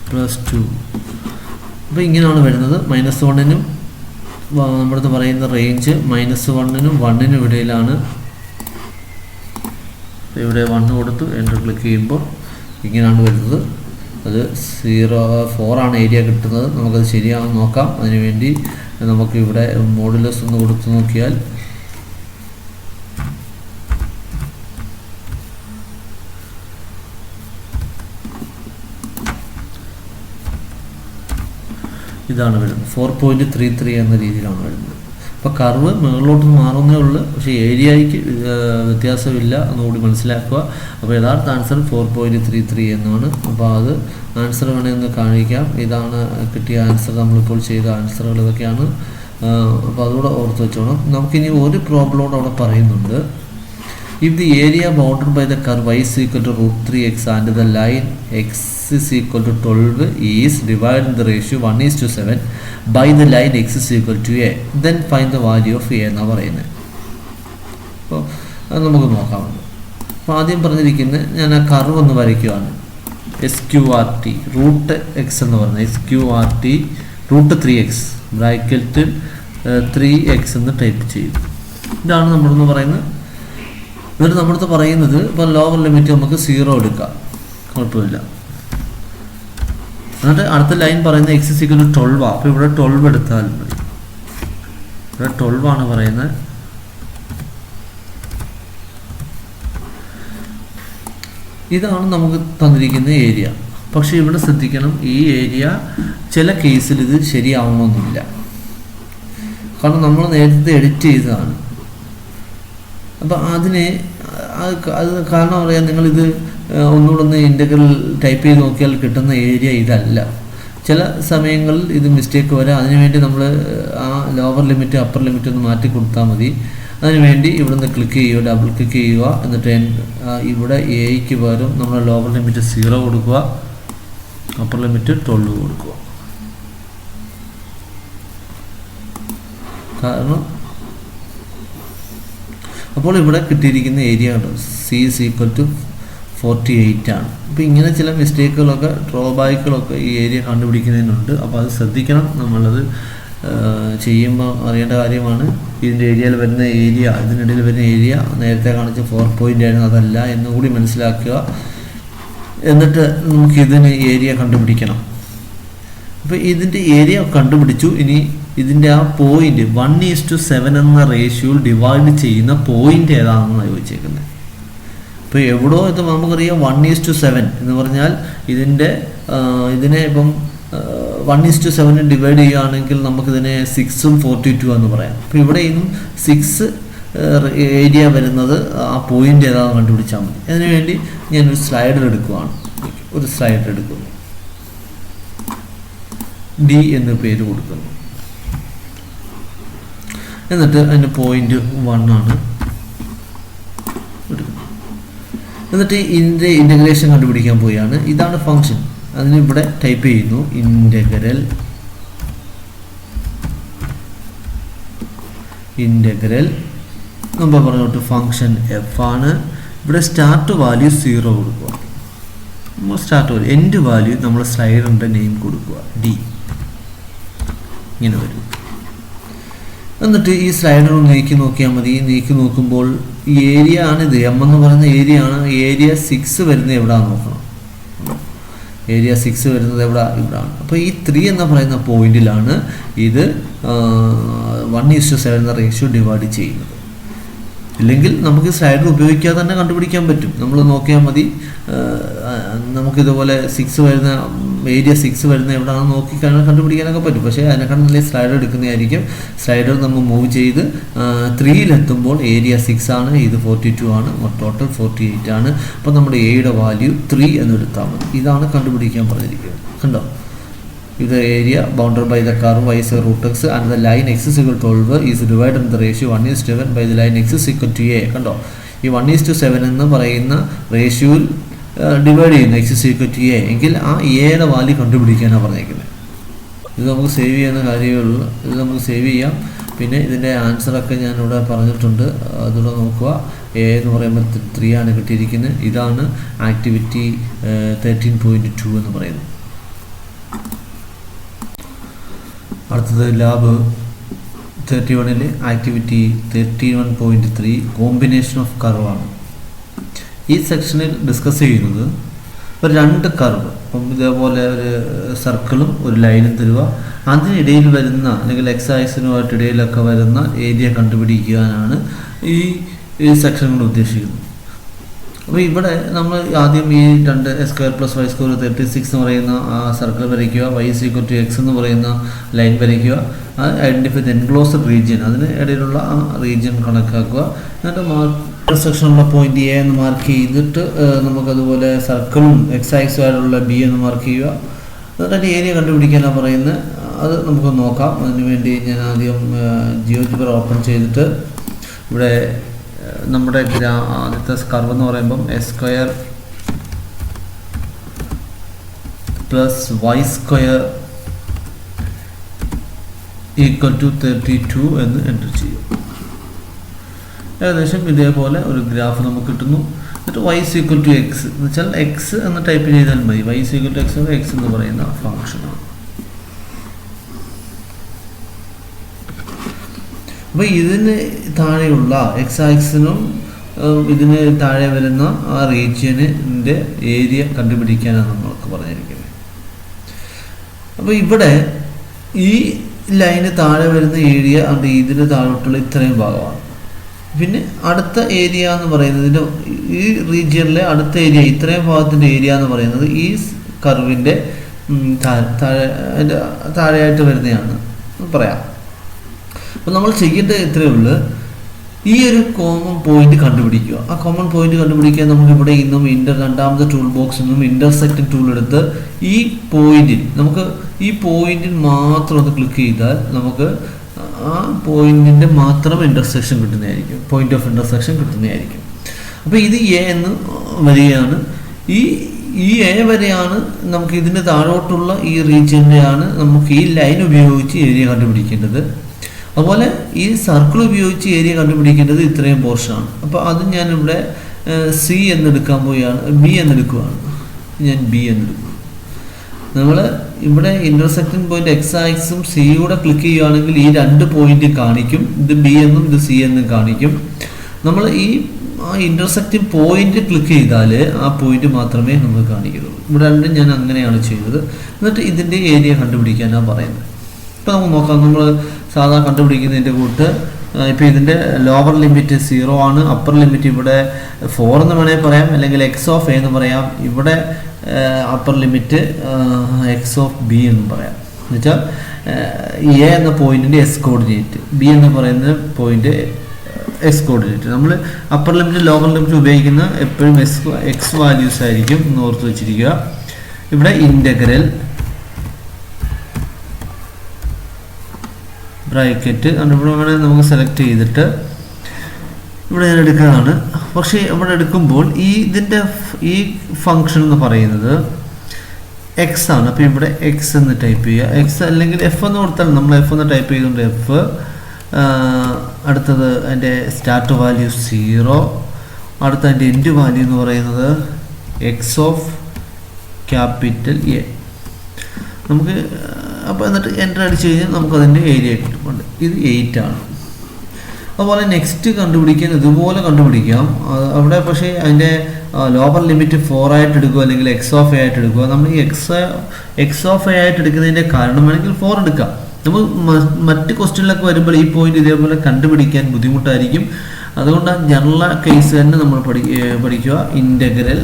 plus 2) അപ്പോൾ ഇങ്ങനെയാണ് വരുന്നത്. -1നും നമ്മുടെ പറയുന്ന റേഞ്ച് -1നും 1നും ഇടയിലാണ്. ഇവിടെ 1 കൊടുത്തു, എൻ്റർ ക്ലിക്ക് ചെയ്യുമ്പോൾ ഇങ്ങനെയാണ് വരുന്നത്. അത് 4 ആണ് ഏരിയ കിട്ടുന്നത്. നമുക്കത് ശരിയാണെന്ന് നോക്കാം. അതിനുവേണ്ടി നമുക്ക് ഇവിടെ മോഡുലസ് ഒന്ന് കൊടുത്തു നോക്കിയാൽ ഇതാണ് വരുന്നത്. 4.33 എന്ന രീതിയിലാണ് വരുന്നത്. അപ്പോൾ കർവ് മുകളിലോട്ട് മാറുന്നേ ഉള്ളൂ, പക്ഷേ ഏരിയയ്ക്ക് വ്യത്യാസമില്ല എന്നുകൂടി മനസ്സിലാക്കുക. അപ്പോൾ യഥാർത്ഥ ആൻസർ 4.33 എന്നാണ്. അപ്പോൾ അത് ആൻസർ വേണമെന്ന് കാണിക്കാം. ഇതാണ് കിട്ടിയ ആൻസർ. നമ്മളിപ്പോൾ ചെയ്ത ആൻസറുകൾ ഇതൊക്കെയാണ്. അപ്പോൾ അതുകൂടെ ഓർത്ത് വെച്ചോണം. നമുക്കിനി ഒരു പ്രോബ്ലം അവിടെ പറയുന്നുണ്ട്. If the area bounded by the curve y is equal to √3x and the line x is equal to 12 is divided in the ratio 1:7 by the line x is equal to a, then find the value of a എന്നാണ് പറയുന്നത്. അപ്പോൾ അത് നമുക്ക് നോക്കാം. അപ്പോൾ ആദ്യം പറഞ്ഞിരിക്കുന്നത് ഞാൻ ആ കർവ് ഒന്ന് വരയ്ക്കുകയാണ്. SQRT √x എന്ന് പറയുന്നത് SQRT √3x ബ്രാക്കറ്റിൽ 3x എന്ന് ടൈപ്പ് ചെയ്യും. ഇതാണ് നമ്മളെന്ന് പറയുന്നത്. എന്നിട്ട് നമ്മളടുത്ത് പറയുന്നത് ഇപ്പോൾ ലോവർ ലിമിറ്റ് നമുക്ക് 0 എടുക്കാം, കുഴപ്പമില്ല. എന്നിട്ട് അടുത്ത ലൈൻ പറയുന്നത് x is equal to 12 ആണ്. അപ്പോൾ ഇവിടെ 12 എടുത്താൽ മതി. ഇവിടെ 12 ആണ് പറയുന്നത്. ഇതാണ് നമുക്ക് തന്നിരിക്കുന്ന ഏരിയ. പക്ഷേ ഇവിടെ ശ്രദ്ധിക്കണം, ഈ ഏരിയ ചില കേസിൽ ഇത് ശരിയാവണമെന്നില്ല. കാരണം നമ്മൾ നേരത്തെ എഡിറ്റ് ചെയ്തതാണ്. അപ്പോൾ അത് കാരണം അറിയാം. നിങ്ങളിത് ഒന്നുകൂടെ ഒന്ന് ഇൻ്റഗ്രൽ ടൈപ്പ് ചെയ്ത് നോക്കിയാൽ കിട്ടുന്ന ഏരിയ ഇതല്ല. ചില സമയങ്ങളിൽ ഇത് മിസ്റ്റേക്ക് വരാം. അതിനുവേണ്ടി നമ്മൾ ആ ലോവർ ലിമിറ്റ് അപ്പർ ലിമിറ്റ് ഒന്ന് മാറ്റി കൊടുത്താൽ മതി. അതിനുവേണ്ടി ഇവിടുന്ന് ക്ലിക്ക് ചെയ്യുക, ഡബിൾ ക്ലിക്ക് ചെയ്യുക. എന്നിട്ട് ഇവിടെ എയ്ക്ക് പകരം നമ്മൾ ലോവർ ലിമിറ്റ് 0 കൊടുക്കുക, അപ്പർ ലിമിറ്റ് 12 കൊടുക്കുക. കാരണം അപ്പോൾ ഇവിടെ കിട്ടിയിരിക്കുന്ന ഏരിയ C = 48 ആണ്. അപ്പോൾ ഇങ്ങനെ ചില മിസ്റ്റേക്കുകളൊക്കെ ഡ്രോബാക്കുകളൊക്കെ ഈ ഏരിയ കണ്ടുപിടിക്കുന്നതിനുണ്ട്. അപ്പോൾ അത് ശ്രദ്ധിക്കണം. നമ്മളത് ചെയ്യുമ്പോൾ അറിയേണ്ട കാര്യമാണ്. ഇതിൻ്റെ ഏരിയയിൽ വരുന്ന ഏരിയ, ഇതിനിടയിൽ വരുന്ന ഏരിയ നേരത്തെ കാണിച്ച 4 പോയിൻ്റ് ആയിരുന്നു, അതല്ല എന്നുകൂടി മനസ്സിലാക്കുക. എന്നിട്ട് നമുക്ക് ഇതിന് ഏരിയ കണ്ടുപിടിക്കണം. അപ്പോൾ ഇതിൻ്റെ ഏരിയ കണ്ടുപിടിച്ചു. ഇനി ഇതിൻ്റെ ആ പോയിന്റ് 1:7 എന്ന റേഷ്യോയിൽ ഡിവൈഡ് ചെയ്യുന്ന പോയിന്റ് ഏതാണെന്നാണ് ചോദിച്ചേക്കുന്നത്. ഇപ്പോൾ എവിടോ ഇത് നമുക്കറിയാം 1:7 എന്ന് പറഞ്ഞാൽ ഇതിനെ ഇപ്പം 1:7 ഡിവൈഡ് ചെയ്യുകയാണെങ്കിൽ നമുക്കിതിനെ 6ഉം 42 എന്ന് പറയാം. അപ്പോൾ ഇവിടെ ഇന്നും 6 ഏരിയ വരുന്നത് ആ പോയിന്റ് ഏതാണെന്ന് കണ്ടുപിടിച്ചാൽ മതി. അതിനുവേണ്ടി ഞാനൊരു സ്ലൈഡർ എടുക്കുകയാണ്. ഒരു സ്ലൈഡർ എടുക്കുന്നു, D എന്ന് പേര് കൊടുക്കുന്നു. എന്നിട്ട് അതിൻ്റെ പോയിന്റ് 1 ആണ് എടുക്കുന്നത്. എന്നിട്ട് ഇതിൻ്റെ ഇൻ്റഗ്രേഷൻ കണ്ടുപിടിക്കാൻ പോയാണ്. ഇതാണ് ഫംഗ്ഷൻ. അതിന് ഇവിടെ ടൈപ്പ് ചെയ്യുന്നു ഇൻ്റഗ്രൽ നമ്മൾ പറഞ്ഞോട്ട് ഫംഗ്ഷൻ എഫ് ആണ്. ഇവിടെ സ്റ്റാർട്ട് വാല്യൂ 0 കൊടുക്കുക. സ്റ്റാർട്ട് വാല്യൂ എൻഡ് വാല്യൂ നമ്മൾ സ്ലൈഡറിൻ്റെ നെയിം കൊടുക്കുക, D. ഇങ്ങനെ വരും. എന്നിട്ട് ഈ സ്ലൈഡർ നീക്കി നോക്കിയാൽ മതി. നീക്കി നോക്കുമ്പോൾ ഈ ഏരിയ ആണിത്, M എന്ന് പറയുന്ന ഏരിയ ആണ്. ഏരിയ 6 വരുന്നത് എവിടെയാണെന്ന് നോക്കണം. ഏരിയ 6 വരുന്നത് ഇവിടാണ്. അപ്പോൾ ഈ 3 എന്ന് പറയുന്ന പോയിന്റിലാണ് ഇത് 1:7 എന്ന റേഷ്യോ ഡിവൈഡ് ചെയ്യുന്നത്. ഇല്ലെങ്കിൽ നമുക്ക് സ്ലൈഡർ ഉപയോഗിക്കാതെ തന്നെ കണ്ടുപിടിക്കാൻ പറ്റും. നമ്മൾ നോക്കിയാൽ മതി. നമുക്കിതുപോലെ 6 വരുന്ന ഏരിയ 6 വരുന്ന എവിടെയാണെന്ന് നോക്കി കണ്ടുപിടിക്കാനൊക്കെ പറ്റും. പക്ഷേ അതിനെക്കാളും നല്ല സ്ലൈഡർ എടുക്കുന്നതായിരിക്കും. സ്ലൈഡർ നമ്മൾ മൂവ് ചെയ്ത് 3-ലെത്തുമ്പോൾ ഏരിയ 6 ആണ്, ഇത് 42 ആണ്, ടോട്ടൽ 48 ആണ്. അപ്പോൾ നമ്മുടെ എയുടെ വാല്യൂ 3 എന്ന് എടുത്താൽ മതി. ഇതാണ് കണ്ടുപിടിക്കാൻ പറഞ്ഞിരിക്കുന്നത്. കണ്ടോ, ഇത് area bounded by the curve y √x and the line x = 12 is divided in the ratio 1:7 by the line x = a. കണ്ടോ, ഈ 1:7 എന്ന് പറയുന്ന റേഷ്യോയിൽ ഡിവൈഡ് ചെയ്യുന്ന x = a എങ്കിൽ ആ എയുടെ വാല്യൂ കണ്ടുപിടിക്കാനാണ് പറഞ്ഞിരിക്കുന്നത്. ഇത് നമുക്ക് സേവ് ചെയ്യുന്ന കാര്യമുള്ളൂ. ഇത് നമുക്ക് സേവ് ചെയ്യാം. പിന്നെ ഇതിൻ്റെ ആൻസറൊക്കെ ഞാനിവിടെ പറഞ്ഞിട്ടുണ്ട്, അതുകൂടെ നോക്കുക. എ എന്ന് പറയുമ്പോൾ 3 ആണ് കിട്ടിയിരിക്കുന്നത്. ഇതാണ് ആക്ടിവിറ്റി 13.2 എന്ന് പറയുന്നത്. അടുത്തത് ലാബ് 31-ലെ ആക്ടിവിറ്റി 31.3 കോമ്പിനേഷൻ ഓഫ് കർവാണ്. ഈ സെക്ഷനിൽ ഡിസ്കസ് ചെയ്യുന്നത് ഒരു 2 കർവ്, അപ്പം ഇതേപോലെ ഒരു സർക്കിളും ഒരു ലൈനും തരുക. അതിനിടയിൽ വരുന്ന അല്ലെങ്കിൽ എക്സ് ആക്സിനുമായിട്ട് ഇടയിലൊക്കെ വരുന്ന ഏരിയ കണ്ടുപിടിക്കാനാണ് ഈ സെക്ഷൻ കൊണ്ട് ഉദ്ദേശിക്കുന്നത്. അപ്പോൾ ഇവിടെ നമ്മൾ ആദ്യം ഈ 2 x² + y² 36 എന്ന് പറയുന്ന ആ സർക്കിൾ വരയ്ക്കുക. y = x എന്ന് പറയുന്ന ലൈൻ വരയ്ക്കുക. ഐഡൻറ്റിഫൈ ദ എൻക്ലോസ്ഡ് റീജിയൻ, അതിന് ഇടയിലുള്ള ആ റീജിയൻ കണക്കാക്കുക. എന്നിട്ട് സെക്ഷനുള്ള പോയിന്റ് എ എന്ന് മാർക്ക് ചെയ്തിട്ട് നമുക്കതുപോലെ സർക്കിളും എക്സ് ആക്സുമായിട്ടുള്ള ബി എന്ന് മാർക്ക് ചെയ്യുക. എന്നിട്ട് അതിൻ്റെ ഏരിയ കണ്ടുപിടിക്കാനാണ് പറയുന്നത്. അത് നമുക്ക് നോക്കാം. അതിനുവേണ്ടി ഞാൻ ആദ്യം ജിയോജിബ്ര ഓപ്പൺ ചെയ്തിട്ട് ഇവിടെ നമ്മുടെ ആദ്യത്തെ കർവ് എന്ന് പറയുമ്പം x² + y² = 32 എന്ന് എൻ്റർ ചെയ്യും. ഏകദേശം ഇതേപോലെ ഒരു ഗ്രാഫ് നമുക്ക് കിട്ടുന്നു. എന്നിട്ട് y = x എന്ന് വെച്ചാൽ x എന്ന് ടൈപ്പ് ചെയ്താൽ മതി. y = x എന്ന് പറയുന്ന ഫംഗ്ഷനാണ്. അപ്പോൾ ഇതിന് താഴെയുള്ള എക്സ് ആക്സിനും ഇതിന് താഴെ വരുന്ന ആ റീജിയനിൻ്റെ ഏരിയ കണ്ടുപിടിക്കാനാണ് നമ്മൾക്ക് പറഞ്ഞിരിക്കുന്നത്. അപ്പോൾ ഇവിടെ ഈ ലൈന് താഴെ വരുന്ന ഏരിയ അത് ഇതിന് താഴോട്ടുള്ള ഇത്രയും ഭാഗമാണ്. പിന്നെ അടുത്ത ഏരിയ എന്ന് പറയുന്നതിൻ്റെ ഈ റീജിയനിലെ അടുത്ത ഏരിയ, ഇത്രയും ഭാഗത്തിൻ്റെ ഏരിയ എന്ന് പറയുന്നത് ഈ കർവിൻ്റെ താഴെയായിട്ട് വരുന്നതാണ് പറയാം. അപ്പോൾ നമ്മൾ ചെയ്യേണ്ടത് ഇത്രയേ ഉള്ളൂ, ഈ ഒരു കോമൺ പോയിന്റ് കണ്ടുപിടിക്കുക. ആ കോമൺ പോയിന്റ് കണ്ടുപിടിക്കാൻ നമുക്ക് ഇവിടെ ഇന്നും രണ്ടാമത്തെ ടൂൾ ബോക്സിൽ നിന്നും ഇന്റർസെക്റ്റിംഗ് ടൂൾ എടുത്ത് ഈ പോയിന്റിൽ നമുക്ക് ഈ പോയിന്റിൽ മാത്രം ഒന്ന് ക്ലിക്ക് ചെയ്താൽ നമുക്ക് ആ പോയിന്റിൻ്റെ മാത്രം ഇൻ്റർസെക്ഷൻ കിട്ടുന്നതായിരിക്കും, പോയിന്റ് ഓഫ് ഇൻ്റർസെക്ഷൻ കിട്ടുന്നതായിരിക്കും. അപ്പോൾ ഇത് എ എന്ന് വരികയാണ്. ഈ എ വരെയാണ് നമുക്ക് ഇതിൻ്റെ താഴോട്ടുള്ള ഈ റീജിയൻ്റെയാണ് നമുക്ക് ഈ ലൈൻ ഉപയോഗിച്ച് ഏരിയ കണ്ടുപിടിക്കേണ്ടത്. അതുപോലെ ഈ സർക്കിൾ ഉപയോഗിച്ച് ഏരിയ കണ്ടുപിടിക്കേണ്ടത് ഇത്രയും പോർഷനാണ്. അപ്പോൾ അത് ഞാനിവിടെ സി എന്നെടുക്കാൻ പോവുകയാണ്, ബി എന്നെടുക്കുകയാണ്. ഞാൻ ബി എന്നെടുക്കും. നമ്മൾ ഇവിടെ ഇൻ്റർസെക്റ്റിംഗ് പോയിന്റ് എക്സ് ആക്സും സിയുടെ ക്ലിക്ക് ചെയ്യുകയാണെങ്കിൽ ഈ രണ്ട് പോയിന്റ് കാണിക്കും, ഇത് ബി എന്നും ഇത് സി എന്നും കാണിക്കും. നമ്മൾ ഈ ഇൻ്റർസെക്റ്റിംഗ് പോയിന്റ് ക്ലിക്ക് ചെയ്താൽ ആ പോയിന്റ് മാത്രമേ നമുക്ക് കാണിക്കുള്ളൂ. ഇവിടെ രണ്ടും ഞാൻ അങ്ങനെയാണ് ചെയ്തത്. എന്നിട്ട് ഇതിൻ്റെ ഏരിയ കണ്ടുപിടിക്കാനാണ് പറയുന്നത്. ഇപ്പോൾ നമുക്ക് നോക്കാം, നമ്മൾ സാധാരണ കണ്ടുപിടിക്കുന്നതിൻ്റെ കൂട്ട് ഇപ്പോൾ ഇതിൻ്റെ ലോവർ ലിമിറ്റ് 0 ആണ്, അപ്പർ ലിമിറ്റ് ഇവിടെ 4 എന്ന് വേണമെങ്കിൽ പറയാം, അല്ലെങ്കിൽ എക്സ് ഓഫ് എ എന്ന് പറയാം. ഇവിടെ upper limit X of B എന്ന് പറയാം. എന്നുവെച്ചാൽ എ എന്ന പോയിന്റിൻ്റെ എസ് കോർഡിനേറ്റ്, ബി എന്ന് പറയുന്ന പോയിന്റ് എക്സ് കോർഡിനേറ്റ്. നമ്മൾ അപ്പർ ലിമിറ്റ് ലോവർ ലിമിറ്റ് ഉപയോഗിക്കുന്ന എപ്പോഴും എക്സ് വാല്യൂസ് ആയിരിക്കും എന്ന് ഓർത്ത് വെച്ചിരിക്കുക. ഇവിടെ ഇൻ്റഗ്രൽ ബ്രാക്കറ്റ് ഇവിടെ വേണമെങ്കിൽ നമുക്ക് സെലക്ട് ചെയ്തിട്ട് ഇവിടെ ഞാൻ എടുക്കുന്നതാണ്. പക്ഷേ ഇവിടെ എടുക്കുമ്പോൾ ഇതിൻ്റെ ഈ ഫങ്ഷൻ എന്ന് പറയുന്നത് എക്സ് ആണ്. അപ്പോൾ ഇവിടെ എക്സ് എന്ന് ടൈപ്പ് ചെയ്യുക, എക്സ് അല്ലെങ്കിൽ എഫ് എന്ന് കൊടുത്താൽ നമ്മൾ എഫ് എന്ന് ടൈപ്പ് ചെയ്തുകൊണ്ട് എഫ്. അടുത്തത് അതിൻ്റെ സ്റ്റാർട്ട് വാല്യൂ 0, അടുത്ത അതിൻ്റെ എൻഡ് വാല്യൂ എന്ന് പറയുന്നത് എക്സ് ഓഫ് ക്യാപിറ്റൽ എ. നമുക്ക് അപ്പോൾ എന്നിട്ട് എൻ്റർ അടിച്ച് കഴിഞ്ഞാൽ നമുക്കതിൻ്റെ ഏരിയ കിട്ടുന്നുണ്ട്. ഇത് 8 ആണ്. അതുപോലെ നെക്സ്റ്റ് കണ്ടുപിടിക്കാൻ ഇതുപോലെ കണ്ടുപിടിക്കാം. അവിടെ പക്ഷേ അതിൻ്റെ ലോവർ ലിമിറ്റ് 4 ആയിട്ട് എടുക്കുക, അല്ലെങ്കിൽ എക്സ് ഓഫ് എ ആയിട്ട് എടുക്കുക. നമ്മൾ ഈ എക്സ് ഓഫ് എ ആയിട്ട് എടുക്കുന്നതിൻ്റെ കാരണം വേണമെങ്കിൽ 4 എടുക്കാം. നമ്മൾ മറ്റ് ക്വസ്റ്റ്യനിലൊക്കെ വരുമ്പോൾ ഈ പോയിന്റ് ഇതേപോലെ കണ്ടുപിടിക്കാൻ ബുദ്ധിമുട്ടായിരിക്കും. അതുകൊണ്ട് ജനറൽ കേസ് തന്നെ നമ്മൾ പഠിക്കുക. ഇൻ്റഗ്രൽ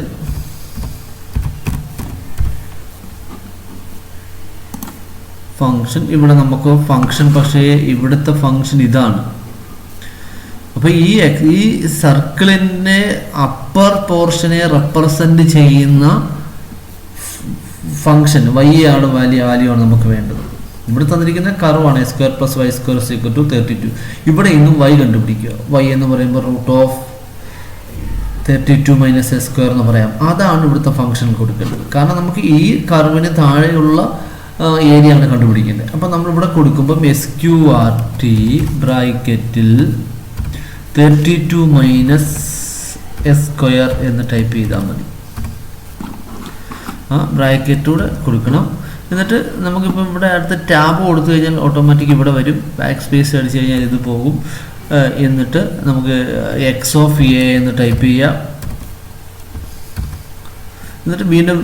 ഫങ്ഷൻ, ഇവിടെ നമുക്ക് ഫങ്ഷൻ, പക്ഷേ ഇവിടുത്തെ ഫങ്ഷൻ ഇതാണ്. അപ്പോൾ ഈ സർക്കിളിൻ്റെ അപ്പർ പോർഷനെ റെപ്രസെൻ്റ് ചെയ്യുന്ന ഫങ്ഷൻ വൈ ആണ്, വാല്യൂ ആണ് നമുക്ക് വേണ്ടത്. ഇവിടെ തന്നിരിക്കുന്ന കർവാണ് a square plus y square equal to 32. ഇവിടെ ഇന്നും വൈ കണ്ടുപിടിക്കുക. വൈ എന്ന് പറയുമ്പോൾ √32 മൈനസ് എ സ്ക്വയർ എന്ന് പറയാം. അതാണ് ഇവിടുത്തെ ഫങ്ഷൻ കൊടുക്കേണ്ടത്. കാരണം നമുക്ക് ഈ കർവിന് താഴെയുള്ള ഏരിയ ആണ് കണ്ടുപിടിക്കേണ്ടത്. അപ്പോൾ നമ്മളിവിടെ കൊടുക്കുമ്പം SQRT ബ്രാക്കറ്റിൽ 32 മൈനസ് എ സ്ക്വയർ എന്ന് ടൈപ്പ് ചെയ്താൽ മതി. ബ്രാക്കറ്റൂടെ കൊടുക്കണം. എന്നിട്ട് നമുക്കിപ്പോൾ ഇവിടെ അടുത്ത ടാബ് കൊടുത്തു കഴിഞ്ഞാൽ ഓട്ടോമാറ്റിക് ഇവിടെ വരും. ബാക്ക് സ്പേസ് അടിച്ചു കഴിഞ്ഞാൽ ഇത് പോകും. എന്നിട്ട് നമുക്ക് എക്സ് ഓഫ് എ എന്ന് ടൈപ്പ് ചെയ്യാം. എന്നിട്ട് വീണ്ടും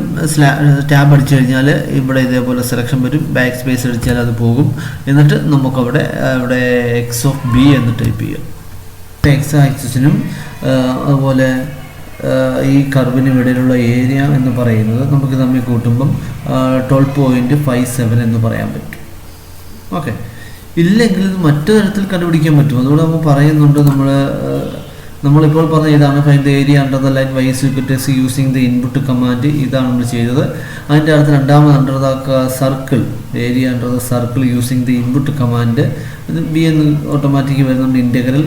ടാബ് അടിച്ചു കഴിഞ്ഞാൽ ഇവിടെ ഇതേപോലെ സെലക്ഷൻ വരും. ബാക്ക് സ്പേസ് അടിച്ചാൽ അത് പോകും. എന്നിട്ട് നമുക്കവിടെ ഇവിടെ എക്സ് ഓഫ് ബി എന്ന് ടൈപ്പ് ചെയ്യാം. എക്സ് ആക്സിസിനും അതുപോലെ ഈ കർവിനും ഇടയിലുള്ള ഏരിയ എന്ന് പറയുന്നത് നമുക്ക് തമ്മിൽ കൂട്ടുമ്പം 12.57 എന്ന് പറയാൻ പറ്റും. ഓക്കെ, ഇല്ലെങ്കിൽ ഇത് മറ്റു തരത്തിൽ കണ്ടുപിടിക്കാൻ പറ്റും. അതുകൊണ്ട് നമ്മൾ പറയുന്നുണ്ട്, നമ്മളിപ്പോൾ പറഞ്ഞ ഇതാണ് find the area under the line y is equal to s using the input command. ഇതാണ് നമ്മൾ ചെയ്തത്. അതിൻ്റെ അടുത്ത് രണ്ടാമത് under the circle, area under the circle using the input command. ഇത് ബി എന്ന് ഓട്ടോമാറ്റിക് വരുന്നുണ്ട്. Integral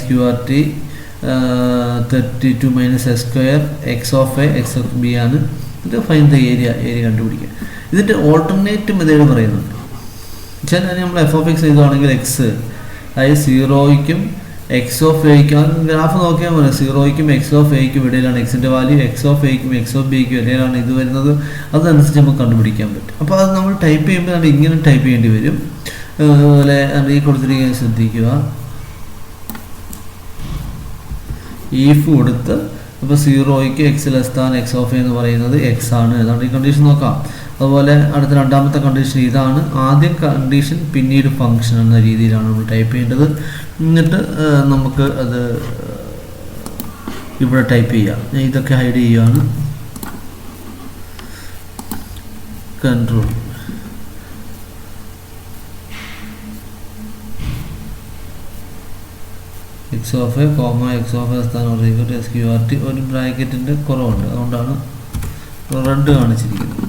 QRT 32 minus A square X of A X of B ആണ്. ഇത് ഫൈൻഡ് ദ ഏരിയ കണ്ടുപിടിക്കുക. ഇതിൻ്റെ ഓൾട്ടർനേറ്റ് മെത്തേഡ് പറയുന്നുണ്ട്. വെച്ചാൽ നമ്മൾ എഫ് ഓഫ് എക്സ് ചെയ്തുവാണെങ്കിൽ എക്സ്, അതായത് 0യ്ക്കും എക്സ് ഓഫ് എയ്ക്കും ഗ്രാഫ് നോക്കിയാൽ മതി. 0യ്ക്കും എക്സ് ഓഫ് എയ്ക്കും ഇടയിലാണ് എക്സിൻ്റെ വാല്യൂ, എക്സ് ഓഫ് എയ്ക്കും എക്സ് ഓഫ് ബിക്കും ഇടയിലാണ് ഇത് വരുന്നത്. അതനുസരിച്ച് നമുക്ക് കണ്ടുപിടിക്കാൻ പറ്റും. അപ്പോൾ അത് നമ്മൾ ടൈപ്പ് ചെയ്യുമ്പോൾ അത് ഇങ്ങനെ ടൈപ്പ് ചെയ്യേണ്ടി വരും. അതുപോലെ ഈ കൊടുത്തിരിക്കാൻ ശ്രദ്ധിക്കുക. ഈഫ് കൊടുത്ത് അപ്പോൾ 0യ്ക്ക് x less than x of a എന്ന് പറയുന്നത് എക്സ് ആണ്. ഏതാണ്ട് ഈ കണ്ടീഷൻ നോക്കാം. അതുപോലെ അടുത്ത രണ്ടാമത്തെ കണ്ടീഷൻ ഇതാണ്. ആദ്യം കണ്ടീഷൻ പിന്നീട് ഫങ്ഷൻ എന്ന രീതിയിലാണ് നമ്മൾ ടൈപ്പ് ചെയ്യേണ്ടത്. എന്നിട്ട് നമുക്ക് അത് ഇവിടെ ടൈപ്പ് ചെയ്യാം. ഇതൊക്കെ ഹൈഡ് ചെയ്യുകയാണ്. Control X of A comma X of A സ്ഥാനം SQRT ഒരു ബ്രാക്കറ്റിൻ്റെ കുറവുണ്ട്, അതുകൊണ്ടാണ് റെഡ് കാണിച്ചിരിക്കുന്നത്.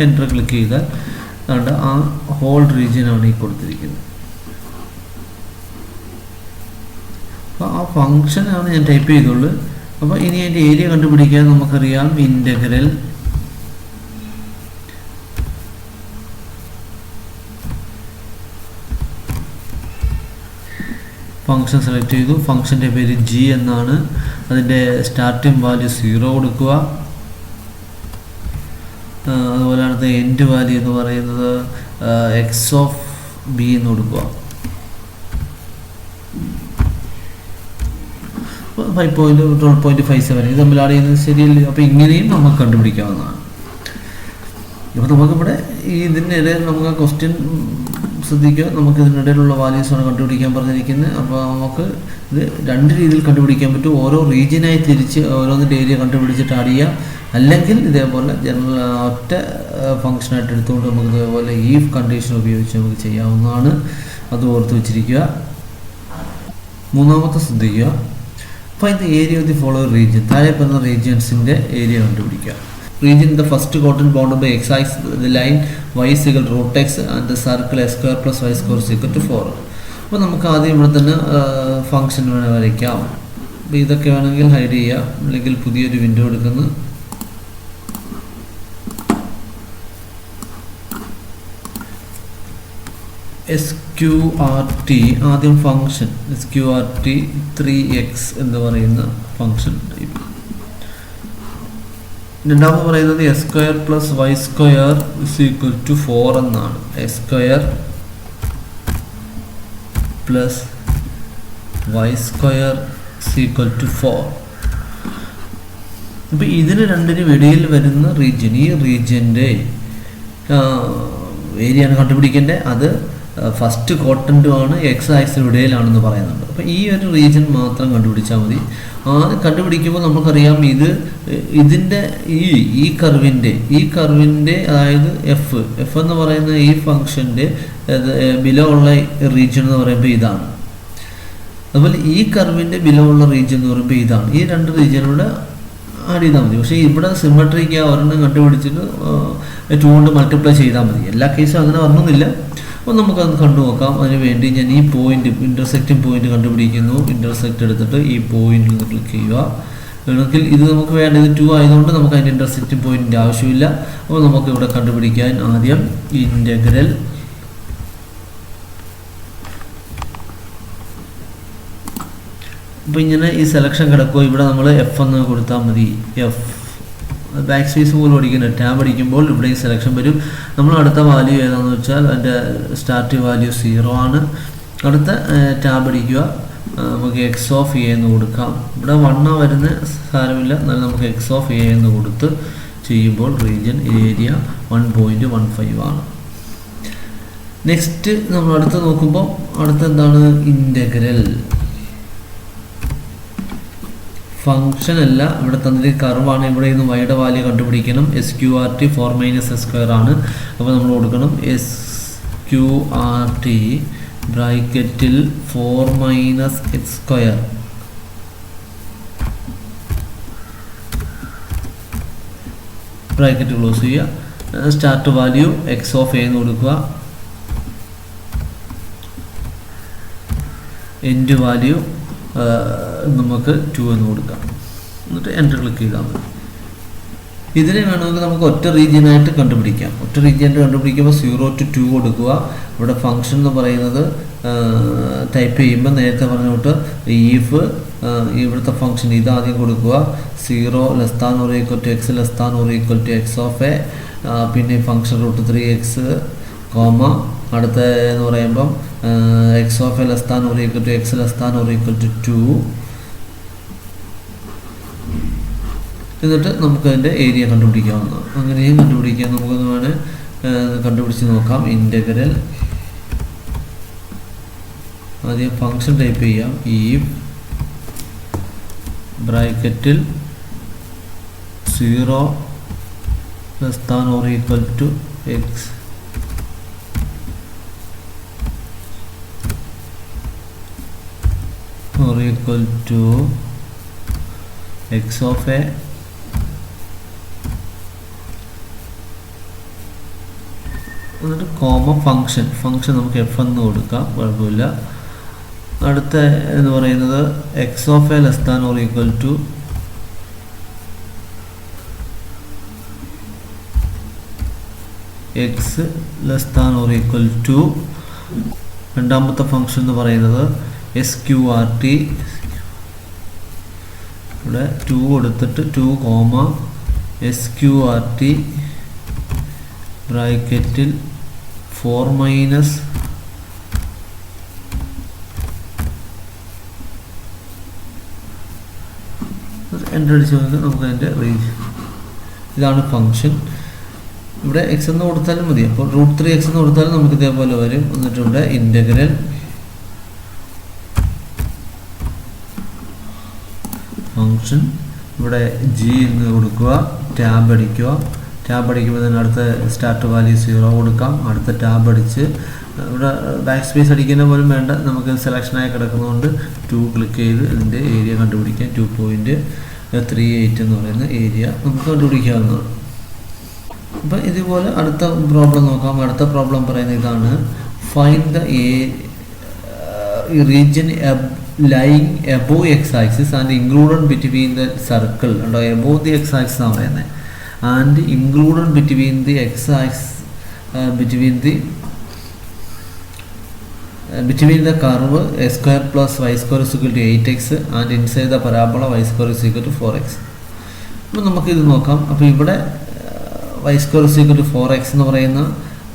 എൻ്റർ ക്ലിക്ക് ചെയ്താൽ അതുകൊണ്ട് ആ ഹോൾ റീജിയനാണ് ഈ കൊടുത്തിരിക്കുന്നത്. അപ്പോൾ ആ ഫംഗ്ഷനാണ് ഞാൻ ടൈപ്പ് ചെയ്തുള്ളൂ. അപ്പോൾ ഇനി അതിൻ്റെ ഏരിയ കണ്ടുപിടിക്കാൻ നമുക്കറിയാം ഇൻ്റഗ്രൽ ഫംഗ്ഷൻ സെലക്ട് ചെയ്തു. ഫംഗ്ഷൻ്റെ പേര് ജി എന്നാണ്. അതിൻ്റെ സ്റ്റാർട്ടിംഗ് വാല്യൂ 0 കൊടുക്കുക. അതുപോലെ അടുത്ത എൻഡ് വാല്യൂ എന്ന് പറയുന്നത് എക്സ് ഓഫ് ബി എന്ന് കൊടുക്കുക. 5.12.57 ഇത് തമ്മിൽ ആഡ് ചെയ്യുന്നത് ശരിയല്ല. അപ്പോൾ ഇങ്ങനെയും നമുക്ക് കണ്ടുപിടിക്കാവുന്നതാണ്. അപ്പോൾ നമുക്കിവിടെ ഇതിനിടയിൽ നമുക്ക് ക്വസ്റ്റ്യൻ ശ്രദ്ധിക്കുക, നമുക്ക് ഇതിനിടയിലുള്ള വാല്യൂസാണ് കണ്ടുപിടിക്കാൻ പറഞ്ഞിരിക്കുന്നത്. അപ്പോൾ നമുക്ക് ഇത് രണ്ട് രീതിയിൽ കണ്ടുപിടിക്കാൻ പറ്റും. ഓരോ റീജിയനായി തിരിച്ച് ഓരോന്നിൻ്റെ ഏരിയ കണ്ടുപിടിച്ചിട്ട് ആഡ് ചെയ്യാം. അല്ലെങ്കിൽ ഇതേപോലെ ജനറൽ ഒറ്റ ഫംഗ്ഷനായിട്ട് എടുത്തുകൊണ്ട് നമുക്ക് ഇതേപോലെ ഈ കണ്ടീഷൻ ഉപയോഗിച്ച് നമുക്ക് ചെയ്യാവുന്നതാണ്. അത് ഓർത്ത് വെച്ചിരിക്കുക. മൂന്നാമത്തെ ശ്രദ്ധിക്കുക, find the area of the following region. താഴെ പറഞ്ഞ റീജിയൻസിൻ്റെ ഏരിയ കണ്ടുപിടിക്കുക. Region in the first quadrant bounded by x axis, the line y is equal to root x and the circle s square plus y square is equal to 4. അപ്പോൾ നമുക്ക് ആദ്യം ഇവിടെ തന്നെ function വേണേൽ വരയ്ക്കാം. അപ്പോൾ ഇതൊക്കെ വേണമെങ്കിൽ ഹൈഡ് ചെയ്യാം, അല്ലെങ്കിൽ പുതിയൊരു വിൻഡോ എടുക്കുന്നു. SQRT ആദ്യം ഫംഗ്ഷൻ SQRT 3x എന്ന് പറയുന്ന ഫംഗ്ഷൻ ടൈപ്പ്. രണ്ടാമത് പറയുന്നത് x square plus y square is equal to 4 എന്നാണ്. X square plus y square is equal to 4. അപ്പോൾ ഇതിന് രണ്ടിനും ഇടയിൽ വരുന്ന റീജിയൻ, ഈ റീജിയൻ്റെ ഏരിയയാണ് കണ്ടുപിടിക്കേണ്ടത്. അത് ഫസ്റ്റ് ക്വാഡ്രന്റുമാണ്, എക്സ് ആക്സിന് ഇടയിലാണെന്ന് പറയുന്നുണ്ട്. അപ്പോൾ ഈ ഒരു റീജിയൻ മാത്രം കണ്ടുപിടിച്ചാൽ മതി. ആദ്യം കണ്ടുപിടിക്കുമ്പോൾ നമുക്കറിയാം ഇതിൻ്റെ ഈ കർവിൻ്റെ അതായത് എഫ് എന്ന് പറയുന്ന ഈ ഫംഗ്ഷൻ്റെ ബിലോ ഉള്ള റീജിയൻ എന്ന് പറയുമ്പോൾ ഇതാണ്. അതുപോലെ ഈ കർവിൻ്റെ ബിലോ ഉള്ള റീജിയൻ എന്ന് പറയുമ്പോൾ ഇതാണ്. ഈ രണ്ട് റീജിയനോട് ആഡ് ചെയ്താൽ മതി. പക്ഷേ ഇവിടെ സിമെട്രിക്ക് ഒരെണ്ണം കണ്ടുപിടിച്ചിട്ട് 2 കൊണ്ട് മൾട്ടിപ്ലൈ ചെയ്താൽ മതി. എല്ലാ കേസും അങ്ങനെ വരണമെന്നില്ല. അപ്പോൾ നമുക്കത് കണ്ടു നോക്കാം. അതിന് വേണ്ടി ഞാൻ ഈ പോയിന്റ്, ഇൻ്റർസെക്റ്റിംഗ് പോയിന്റ് കണ്ടുപിടിക്കുന്നു. ഇൻ്റർസെക്റ്റ് എടുത്തിട്ട് ഈ പോയിന്റിൽ നിന്ന് ക്ലിക്ക് ചെയ്യുക. വേണമെങ്കിൽ ഇത് നമുക്ക് വേണ്ടത് 2 ആയതുകൊണ്ട് നമുക്ക് അതിൻ്റെ ഇൻ്റർസെക്റ്റിംഗ് പോയിന്റിൻ്റെ ആവശ്യമില്ല. അപ്പോൾ നമുക്ക് ഇവിടെ കണ്ടുപിടിക്കാൻ ആദ്യം ഇൻ്റഗ്രൽ അപ്പോൾ ഇങ്ങനെ ഈ സെലക്ഷൻ കിടക്കുക. ഇവിടെ നമ്മൾ എഫ് എന്ന് കൊടുത്താൽ മതി. എഫ് ബാക്ക് സ്പേസ് പോലും അടിക്കുന്നത്, ടാബ് അടിക്കുമ്പോൾ ഇവിടെ ഈ സെലക്ഷൻ വരും. നമ്മൾ അടുത്ത വാല്യൂ ഏതാണെന്ന് വെച്ചാൽ അതിൻ്റെ സ്റ്റാർട്ടിംഗ് വാല്യൂ 0 ആണ്. അടുത്ത ടാബ് അടിക്കുക. നമുക്ക് എക്സ് ഓഫ് എ എന്ന് കൊടുക്കാം. ഇവിടെ 1 വരുന്ന സാരമില്ല, എന്നാലും നമുക്ക് എക്സ് ഓഫ് എ എന്ന് കൊടുത്ത് ചെയ്യുമ്പോൾ റീജിയൻ ഏരിയ 1.15 ആണ്. നെക്സ്റ്റ് നമ്മൾ അടുത്ത് നോക്കുമ്പോൾ അടുത്ത എന്താണ്, ഇൻ്റഗ്രൽ ഫംഗ്ഷൻ അല്ല, ഇവിടെ തന്നിട്ട് കർവാണ്. ഇവിടെ നിന്ന് വൈയുടെ വാല്യൂ കണ്ടുപിടിക്കണം. SQRT 4 - s സ്ക്വയർ ആണ്. അപ്പോൾ നമ്മൾ കൊടുക്കണം SQRT ബ്രാക്കറ്റിൽ 4 - x സ്ക്വയർ ബ്രാക്കറ്റ് ക്ലോസ് ചെയ്യുക. Start value x of a എന്ന് കൊടുക്കുക. എൻഡ് വാല്യൂ നമുക്ക് 2 എന്ന് കൊടുക്കാം. എന്നിട്ട് എൻ്റർ ക്ലിക്ക് ചെയ്താൽ മതി. ഇതിനെ വേണമെങ്കിൽ നമുക്ക് ഒറ്റ റീജിയനായിട്ട് കണ്ടുപിടിക്കാം. ഒറ്റ റീജിയനായിട്ട് കണ്ടുപിടിക്കുമ്പോൾ 0 to 2 കൊടുക്കുക. ഇവിടെ ഫംഗ്ഷൻ എന്ന് പറയുന്നത് ടൈപ്പ് ചെയ്യുമ്പോൾ നേരത്തെ പറഞ്ഞോട്ട് ഈഫ് ഇവിടുത്തെ ഫംഗ്ഷൻ ഇതാദ്യം കൊടുക്കുക. 0 <= x <= x ഓഫ് എ, പിന്നെ ഫംഗ്ഷൻ √3x, അടുത്ത എന്ന് പറയുമ്പം എക്സ് ഓഫ് എ <= x <= 2. എന്നിട്ട് നമുക്കതിൻ്റെ ഏരിയ കണ്ടുപിടിക്കാവുന്നതാണ്. അങ്ങനെയും കണ്ടുപിടിക്കാൻ നമുക്കൊന്ന് വേണേൽ കണ്ടുപിടിച്ച് നോക്കാം. ഇൻ്റഗ്രൽ ആദ്യം ഫംഗ്ഷൻ ടൈപ്പ് ചെയ്യാം. ഈ ബ്രാക്കറ്റിൽ 0 <= x <= x of a എന്നിട്ട് ഫംഗ്ഷൻ നമുക്ക് എഫ് എന്ന് കൊടുക്കാം, കുഴപ്പമില്ല. അടുത്ത എന്ന് പറയുന്നത് x of a less than or equal to x less than or equal to രണ്ടാമത്തെ ഫംഗ്ഷൻ എന്ന് പറയുന്നത് എസ് ക്യു ആർ ടി. ഇവിടെ 2 കൊടുത്തിട്ട് 2 comma S Q R T ബ്രാക്കറ്റിൽ 4 മൈനസ് എൻ്റർ അടിച്ച് നോക്കി നമുക്ക് അതിൻ്റെ റേഞ്ച്. ഇതാണ് ഫംഗ്ഷൻ. ഇവിടെ എക്സ് എന്ന് കൊടുത്താലും മതി. അപ്പോൾ √3x എന്ന് കൊടുത്താലും നമുക്ക് ഇതേപോലെ വരും. എന്നിട്ട് ഇവിടെ ഇൻ്റഗ്രൽ ഫംഗ്ഷൻ ഇവിടെ ജി എന്ന് കൊടുക്കുക, ടാബ് അടിക്കുക. ടാബ് അടിക്കുമ്പോൾ തന്നെ അടുത്ത സ്റ്റാർട്ട് വാല്യൂ 0 കൊടുക്കാം. അടുത്ത ടാബ് അടിച്ച് ഇവിടെ ബാക്ക് സ്പേസ് അടിക്കുന്ന പോലും വേണ്ട, നമുക്ക് സെലക്ഷനായി കിടക്കുന്നതുകൊണ്ട് 2 ക്ലിക്ക് ചെയ്ത് ഇതിൻ്റെ ഏരിയ കണ്ടുപിടിക്കാം. 2.38 എന്ന് പറയുന്ന ഏരിയ നമുക്ക് കണ്ടുപിടിക്കാവുന്നതാണ്. അപ്പോൾ ഇതുപോലെ അടുത്ത പ്രോബ്ലം നോക്കാം. അടുത്ത പ്രോബ്ലം പറയുന്നത് ഇതാണ്: find the region lying above x-axis and included between the circle and above the x-axis ആണ് പറയുന്നത്, and included between the x-axis between the curve a square plus y square is equal to 8x and inside the parabola y square is equal to 4x. അപ്പോൾ നമുക്കിത് നോക്കാം. അപ്പോൾ ഇവിടെ y square is equal to 4x എന്ന് പറയുന്ന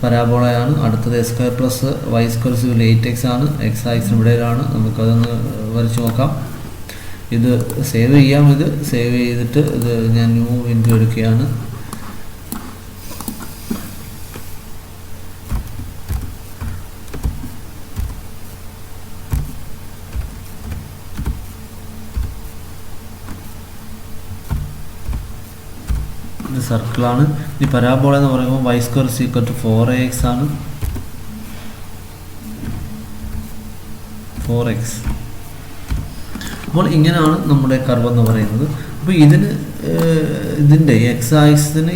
പരാബോളയാണ്. അടുത്തത് x square plus y square is 8x ആണ്. എക്സ് ആക്സിന് ഇവിടെയാണ്. നമുക്കതൊന്ന് വരച്ച് നോക്കാം. ഇത് സേവ് ചെയ്യാം. ഇത് സേവ് ചെയ്തിട്ട് ഇത് ഞാൻ ന്യൂ വിൻഡോ എടുക്കുകയാണ്. ഇത് സർക്കിളാണ്. ഈ പരാബോള എന്ന് പറയുമ്പോൾ y square is equal to 4ax ആണ്. 4x. അപ്പോൾ ഇങ്ങനെയാണ് നമ്മുടെ കർവ് എന്ന് പറയുന്നത്. അപ്പോൾ ഇതിൻ്റെ എക്സ് ആക്സിന്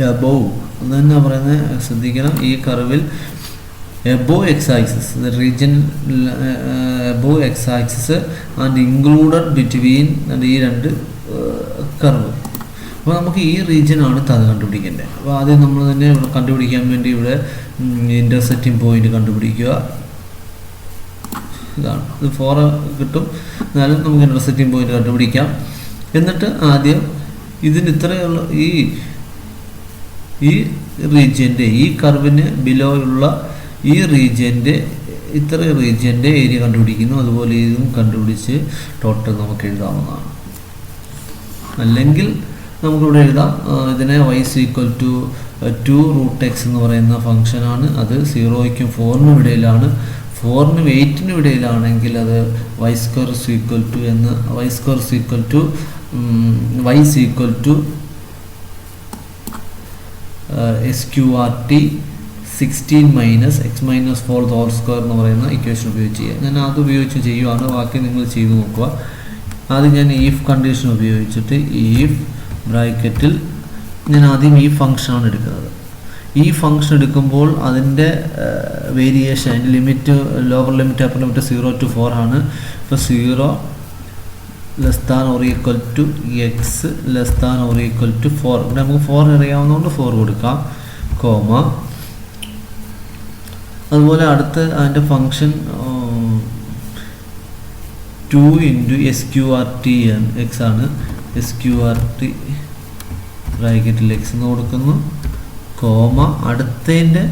എബോവ് എന്ന് തന്നെ പറയുന്നത് ശ്രദ്ധിക്കണം. ഈ കർവിൽ above X axis region above X axis and included between ഈ രണ്ട് കർവ്. അപ്പോൾ നമുക്ക് ഈ റീജിയനാണ് അത് കണ്ടുപിടിക്കേണ്ടത്. അപ്പോൾ ആദ്യം നമ്മൾ തന്നെ കണ്ടുപിടിക്കാൻ വേണ്ടി ഇവിടെ ഇൻ്റർസെക്റ്റിംഗ് പോയിന്റ് കണ്ടുപിടിക്കുക. ഇതാണ്, ഇത് 4 കിട്ടും. എന്നാലും നമുക്ക് ഇൻ്റർസെക്റ്റിംഗ് പോയിന്റ് കണ്ടുപിടിക്കാം. എന്നിട്ട് ആദ്യം ഇതിന് ഇത്രയുള്ള ഈ റീജിയൻ്റെ ഈ കർവിന് ബിലോ ഉള്ള ഈ റീജിയൻ്റെ ഇത്ര റീജിയൻ്റെ ഏരിയ കണ്ടുപിടിക്കുന്നു. അതുപോലെ ഇതും കണ്ടുപിടിച്ച് ടോട്ടൽ നമുക്ക് എഴുതാവുന്നതാണ്. അല്ലെങ്കിൽ നമുക്കിവിടെ എഴുതാം, ഇതിനെ y is equal to 2√x എന്ന് പറയുന്ന ഫംഗ്ഷനാണ്. അത് 0യ്ക്കും 4നും ഇടയിലാണ്. 4നും 8നും ഇടയിലാണെങ്കിൽ അത് y square is equal to എന്ന് y square is equal to y is equal to sqrt 16 minus x minus 4 the whole square എന്ന് പറയുന്ന ഇക്വേഷൻ ഉപയോഗിച്ച് ചെയ്യുക. ഞാൻ അത് ഉപയോഗിച്ച് ചെയ്യുവാണ്. ബാക്കി നിങ്ങൾ ചെയ്ത് നോക്കുക. ആദ്യം ഞാൻ ഈഫ് കണ്ടീഷൻ ഉപയോഗിച്ചിട്ട് ഈഫ് ബ്രാക്കറ്റിൽ ഞാൻ ആദ്യം ഈ ഫംഗ്ഷനാണ് എടുക്കുന്നത്. ഈ ഫംഗ്ഷൻ എടുക്കുമ്പോൾ അതിൻ്റെ വേരിയേഷൻ, അതിൻ്റെ limit, lower limit upper limit 0 to 4 ആണ്. ഇപ്പോൾ 0 less than or equal to x less than or equal to 4. ഇവിടെ നമുക്ക് 4 അറിയാവുന്നതുകൊണ്ട് 4 കൊടുക്കാം, കോമ. അതുപോലെ അടുത്ത് അതിൻ്റെ ഫംഗ്ഷൻ 2 into sqrt എക്സ് ആണ്. sqrt ബ്രാക്കറ്റിൽ എക്സ് എന്ന് കൊടുക്കുന്നു, കോമ. അടുത്തതിൻ്റെ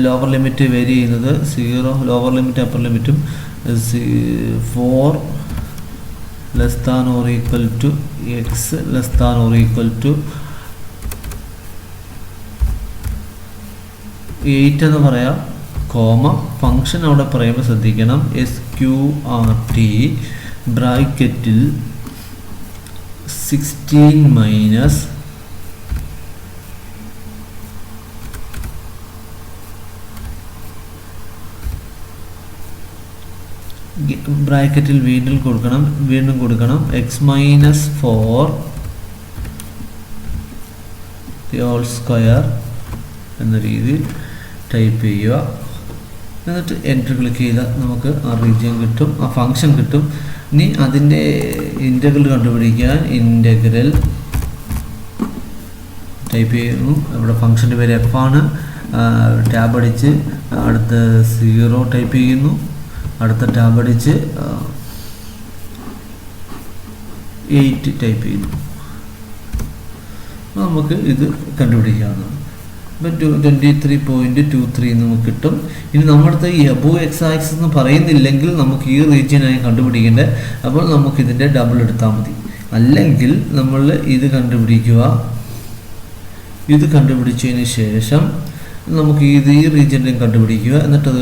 ലോവർ ലിമിറ്റ് വേരി ചെയ്യുന്നത് 0, ലോവർ ലിമിറ്റ് അപ്പർ ലിമിറ്റും 4 less than or equal to x less than or equal to 8 എന്ന് പറയാം, കോമ. ഫംഗ്ഷൻ അവിടെ പറയുമ്പോൾ ശ്രദ്ധിക്കണം, sqrt ബ്രാക്കറ്റിൽ 16 മൈനസ് ബ്രാക്കറ്റിൽ വീണ്ടും കൊടുക്കണം x minus 4 the whole square എന്ന രീതിയിൽ ടൈപ്പ് ചെയ്യുക. എന്നിട്ട് എൻ്റർ ക്ലിക്ക് ചെയ്താൽ നമുക്ക് ആ റീജിയൻ കിട്ടും, ആ ഫംഗ്ഷൻ കിട്ടും. ഇനി അതിൻ്റെ ഇൻ്റഗ്രൽ കണ്ടുപിടിക്കാൻ ഇൻ്റഗ്രൽ ടൈപ്പ് ചെയ്യുന്നു. ഇവിടെ ഫംഗ്ഷൻ്റെ പേര് എഫ് ആണ്. ടാബ് അടിച്ച് അടുത്ത 0 ടൈപ്പ് ചെയ്യുന്നു. അടുത്ത ടാബ് അടിച്ച് 8 ടൈപ്പ് ചെയ്യുന്നു. നമുക്ക് ഇത് കണ്ടുപിടിക്കാവുന്നതാണ്. ഇപ്പം 23.23 നമുക്ക് കിട്ടും. ഇനി നമ്മുടെ ഈ അബോവ് എക്സ് ആക്സിസ് എന്ന് പറയുന്നില്ലെങ്കിൽ നമുക്ക് ഈ റീജിയനായി കണ്ടുപിടിക്കേണ്ടത്. അപ്പോൾ നമുക്കിതിൻ്റെ ഡബിൾ എടുത്താൽ മതി. അല്ലെങ്കിൽ നമ്മൾ ഇത് കണ്ടുപിടിക്കുക. ഇത് കണ്ടുപിടിച്ചതിന് ശേഷം നമുക്ക് ഈ റീജിയനിലും കണ്ടുപിടിക്കുക. എന്നിട്ട് അത്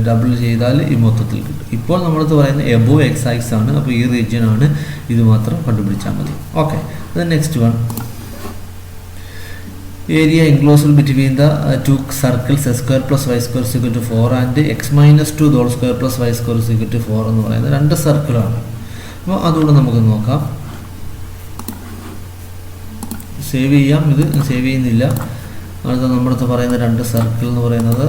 ഡബിൾ ചെയ്താൽ ഈ മൊത്തത്തിൽ കിട്ടും. ഇപ്പോൾ നമ്മളത് പറയുന്നത് എബോവ് എക്സ് ആക്സിസ് ആണ്. അപ്പോൾ ഈ റീജിയൻ ആണ്. ഇത് മാത്രം കണ്ടുപിടിച്ചാൽ മതി. ഓക്കെ, അത് next one. Area enclosed between the two circles x square plus y square is equal to 4 and x minus 2 whole square plus y square is equal to 4 എന്ന് പറയുന്നത് രണ്ട് സർക്കിളാണ്. അപ്പോൾ അതുകൊണ്ട് നമുക്ക് നോക്കാം. സേവ് ചെയ്യാം. ഇത് സേവ് ചെയ്യുന്നില്ല. അടുത്ത നമ്മുടെ പറയുന്ന രണ്ട് സർക്കിൾ എന്ന് പറയുന്നത്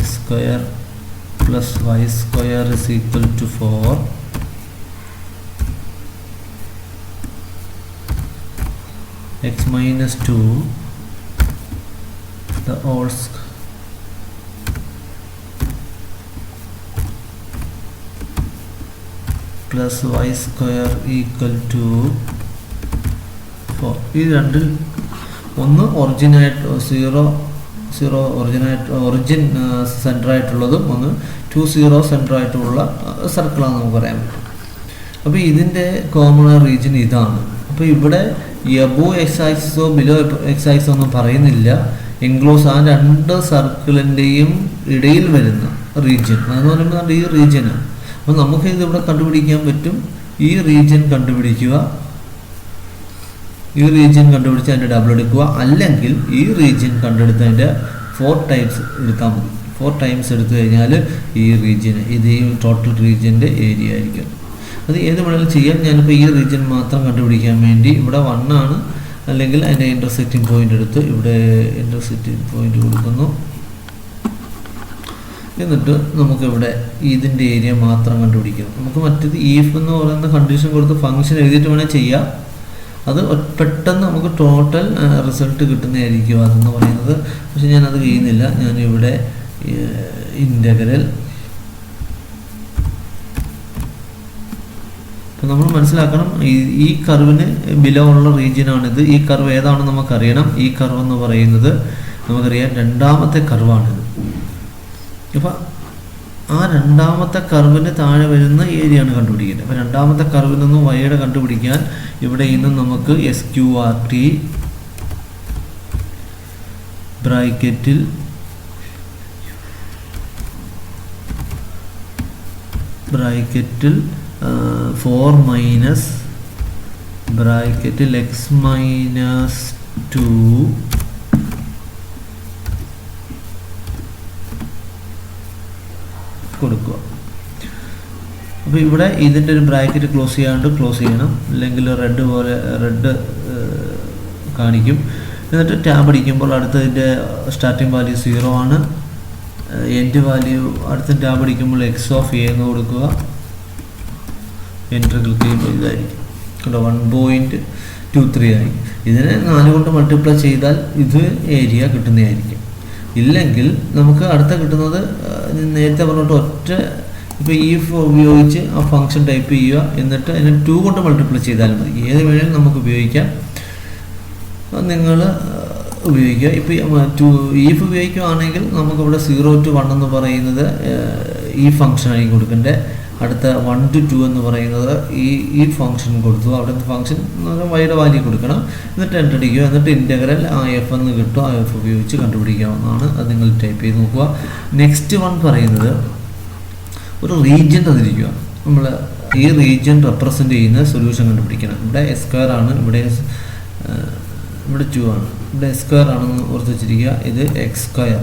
x square plus y square is equal to 4. x minus 2 the whole plus y square equal to 4. ഈ രണ്ടിൽ ഒന്ന് ഒറിജിനായിട്ട് 0 ഒറിജിൻ സെൻറ്റർ ആയിട്ടുള്ളതും ഒന്ന് 2 0 സെൻറ്റർ ആയിട്ടുള്ള സർക്കിളാണ് നമുക്ക് പറയാൻ പറ്റും. അപ്പോൾ ഇതിൻ്റെ കോമൺ റീജിയൻ ഇതാണ്. അപ്പോൾ ഇവിടെ എബോവ് എക്സ് ആക്സിസോ ബിലോ എക്സ് ആക്സിസോ ഒന്നും പറയുന്നില്ല. എൻക്ലോസ് ആ രണ്ട് സർക്കിളിൻ്റെയും ഇടയിൽ വരുന്ന റീജിയൻ അതെന്ന് പറയുമ്പോൾ ഈ റീജിയനാണ്. അപ്പോൾ നമുക്ക് ഇതിവിടെ കണ്ടുപിടിക്കാൻ പറ്റും. ഈ റീജിയൻ കണ്ടുപിടിക്കുക. ഈ റീജിയൻ കണ്ടുപിടിച്ച് അതിൻ്റെ ഡബിൾ എടുക്കുക. അല്ലെങ്കിൽ ഈ റീജിയൻ കണ്ടെടുത്തതിൻ്റെ 4 ടൈംസ് എടുത്താൽ മതി. 4 ടൈംസ് എടുത്തു കഴിഞ്ഞാൽ ഈ റീജിയന് ഇത് ഈ ടോട്ടൽ റീജിയൻ്റെ ഏരിയ ആയിരിക്കും. അത് ഏത് വേണമെങ്കിലും ചെയ്യാം. ഞാനിപ്പോൾ ഈ റീജിയൻ മാത്രം കണ്ടുപിടിക്കാൻ വേണ്ടി ഇവിടെ 1 ആണ്. അല്ലെങ്കിൽ അതിൻ്റെ ഇൻ്റർസെക്റ്റിംഗ് പോയിൻ്റ് എടുത്ത് ഇവിടെ ഇൻ്റർസെക്റ്റിംഗ് പോയിൻ്റ് കൊടുക്കുന്നു. എന്നിട്ട് നമുക്കിവിടെ ഇതിൻ്റെ ഏരിയ മാത്രം കണ്ടുപിടിക്കണം. നമുക്ക് മറ്റേത് ഈഫ് എന്ന് പറയുന്ന കണ്ടീഷൻ കൊടുത്ത് ഫംഗ്ഷൻ എഴുതിയിട്ട് വേണേൽ ചെയ്യാം. അത് പെട്ടെന്ന് നമുക്ക് ടോട്ടൽ റിസൾട്ട് കിട്ടുന്നതായിരിക്കും അതെന്ന് പറയുന്നത്. പക്ഷെ ഞാനത് ചെയ്യുന്നില്ല. ഞാനിവിടെ ഇൻ്റഗ്രൽ നമ്മൾ മനസ്സിലാക്കണം. ഈ കർവിന് ബിലോ ഉള്ള റീജിയനാണിത്. ഈ കർവ് ഏതാണെന്ന് നമുക്കറിയണം. ഈ കർവ് എന്ന് പറയുന്നത് നമുക്കറിയാം രണ്ടാമത്തെ കർവാണിത്. അപ്പം ആ രണ്ടാമത്തെ കർവിന് താഴെ വരുന്ന ഏരിയയാണ് കണ്ടുപിടിക്കേണ്ടത്. അപ്പോൾ രണ്ടാമത്തെ കർവിൽ നിന്ന് വൈയുടെ കണ്ടുപിടിക്കാൻ ഇവിടെ ഇന്നും നമുക്ക് SQRT ബ്രാക്കറ്റിൽ ബ്രാക്കറ്റിൽ 4 മൈനസ് ബ്രാക്കറ്റിൽ x മൈനസ് 2 കൊടുക്കുക. അപ്പോൾ ഇവിടെ ഇതിൻ്റെ ഒരു ബ്രാക്കറ്റ് ക്ലോസ് ചെയ്യണം. അല്ലെങ്കിൽ റെഡ് കാണിക്കും. എന്നിട്ട് ടാബ് അടിക്കുമ്പോൾ അടുത്തതിൻ്റെ സ്റ്റാർട്ടിംഗ് വാല്യൂ 0 ആണ്. എൻഡ് വാല്യൂ അടുത്ത ടാബ് അടിക്കുമ്പോൾ x ഓഫ് a എന്ന് കൊടുക്കുക. എൻ്റർ ക്ലിക്ക് ചെയ്യുമ്പോൾ ഇതായിരിക്കും. 1.23 ആയി. ഇതിനെ 4 കൊണ്ട് മൾട്ടിപ്ലൈ ചെയ്താൽ ഇത് ഏരിയ കിട്ടുന്നതായിരിക്കും. ഇല്ലെങ്കിൽ നമുക്ക് അടുത്ത കിട്ടുന്നത് നേരത്തെ പറഞ്ഞിട്ട് ഒറ്റ ഇപ്പോൾ ഈഫ് ഉപയോഗിച്ച് ആ ഫംഗ്ഷൻ ടൈപ്പ് ചെയ്യുക. എന്നിട്ട് അതിനെ 2 കൊണ്ട് മൾട്ടിപ്ലൈ ചെയ്താൽ മതി. ഏത് വേണമെങ്കിലും നമുക്ക് ഉപയോഗിക്കാം. നിങ്ങൾ ഉപയോഗിക്കുക. ഇപ്പോൾ ഈഫ് ഉപയോഗിക്കുകയാണെങ്കിൽ നമുക്കിവിടെ 0 to 1 എന്ന് പറയുന്നത് ഈ ഫംഗ്ഷനായി കൊടുക്കേണ്ടത്. അടുത്ത 1 to 2 എന്ന് പറയുന്നത് ഈ ഫംഗ്ഷൻ കൊടുത്തു. അവിടുത്തെ ഫംഗ്ഷൻ വൈയുടെ വാല്യൂ കൊടുക്കണം. എന്നിട്ട് എൻ്റർ അടിക്കുക. എന്നിട്ട് ഇൻ്റഗ്രൽ ആ എഫ് എന്ന് കിട്ടും. ആ എഫ് ഉപയോഗിച്ച് കണ്ടുപിടിക്കാവുന്നതാണ്. അത് നിങ്ങൾ ടൈപ്പ് ചെയ്ത് നോക്കുക. നെക്സ്റ്റ് വൺ പറയുന്നത് ഒരു റീജിയൻ തന്നിരിക്കുക. നമ്മൾ ഈ റീജിയൻ റെപ്രസെൻ്റ് ചെയ്യുന്ന സൊല്യൂഷൻ കണ്ടുപിടിക്കണം. ഇവിടെ എസ് സ്ക്വയർ ആണ്. ഇവിടെ 2 ആണ്. ഇവിടെ എസ് സ്ക്വയർ ആണെന്ന് ഓർത്ത് വെച്ചിരിക്കുക. ഇത് എക്സ് സ്ക്വയർ.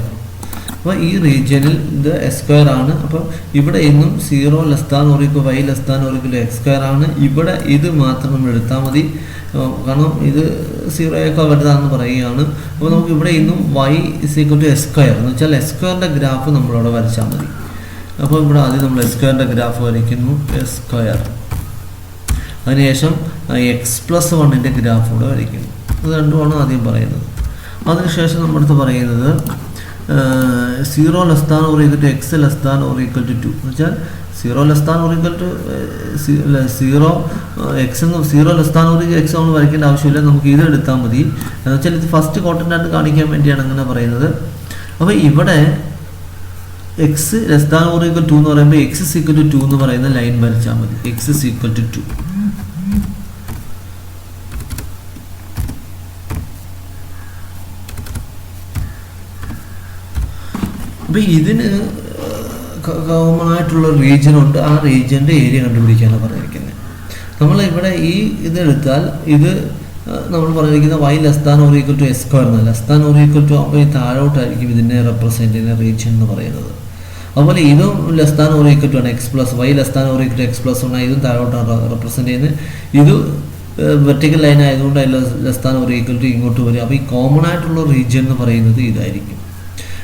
അപ്പോൾ ഈ റീജിയനിൽ ഇത് x² ആണ്. അപ്പോൾ ഇവിടെ എന്നും 0 less than or equal y less than or equal x² ആണ്. ഇവിടെ ഇത് മാത്രം നമ്മൾ എടുത്താൽ മതി, കാരണം ഇത് 0 വലുതാണെന്ന് പറയുകയാണ്. അപ്പോൾ നമുക്ക് ഇവിടെ ഇന്നും y = s² എന്ന് വെച്ചാൽ s² ഗ്രാഫ് നമ്മളവിടെ വരച്ചാൽ മതി. അപ്പോൾ ഇവിടെ ആദ്യം നമ്മൾ s² ഗ്രാഫ് വരയ്ക്കുന്നു, s². അതിനുശേഷം x+1 ഗ്രാഫ് കൂടെ വരയ്ക്കുന്നു. അത് രണ്ടുമാണ് ആദ്യം പറയുന്നത്. അതിനുശേഷം നമ്മളടുത്ത് പറയുന്നത് 0 less than or equal to x less than or equal to 2 എന്ന് വെച്ചാൽ 0 less than or equal to 0 x എന്ന് 0 ലെസ് ദാൻ ഓർ x നമ്മൾ വരയ്ക്കേണ്ട ആവശ്യമില്ല, നമുക്ക് ഇത് എടുത്താൽ മതി. എന്ന് വെച്ചാൽ ഇത് ഫസ്റ്റ് ക്വാഡ്രൻ്റ് കാണിക്കാൻ വേണ്ടിയാണ് അങ്ങനെ പറയുന്നത്. അപ്പോൾ ഇവിടെ x less than or equal 2 എന്ന് പറയുമ്പോൾ x = 2 എന്ന് പറയുന്ന ലൈൻ വരച്ചാൽ മതി. x = 2. അപ്പോൾ ഇതിന് കോമൺ ആയിട്ടുള്ള റീജിയൻ ഉണ്ട്. ആ റീജിയൻ്റെ ഏരിയ കണ്ടുപിടിക്കാനാണ് പറഞ്ഞിരിക്കുന്നത്. നമ്മൾ ഇവിടെ ഈ ഇതെടുത്താൽ ഇത് നമ്മൾ പറഞ്ഞിരിക്കുന്നത് y less than or equal to s² എന്നല്ല, less than or equal to അപ്പോൾ ഈ താഴോട്ടായിരിക്കും ഇതിനെ റെപ്രസെൻ്റ് ചെയ്യുന്ന റീജിയൻ എന്ന് പറയുന്നത്. അതുപോലെ ഇതും less than or equal to ആണ്, y less than or equal to x+1 ഇതും താഴോട്ടാണ് റെപ്രസെൻ്റ് ചെയ്യുന്നത്. ഇത് വെർട്ടിക്കൽ ലൈൻ ആയതുകൊണ്ട് less than or equal to ഇങ്ങോട്ട് വരും. അപ്പോൾ ഈ കോമൺ ആയിട്ടുള്ള റീജിയൻ എന്ന് പറയുന്നത് ഇതായിരിക്കും.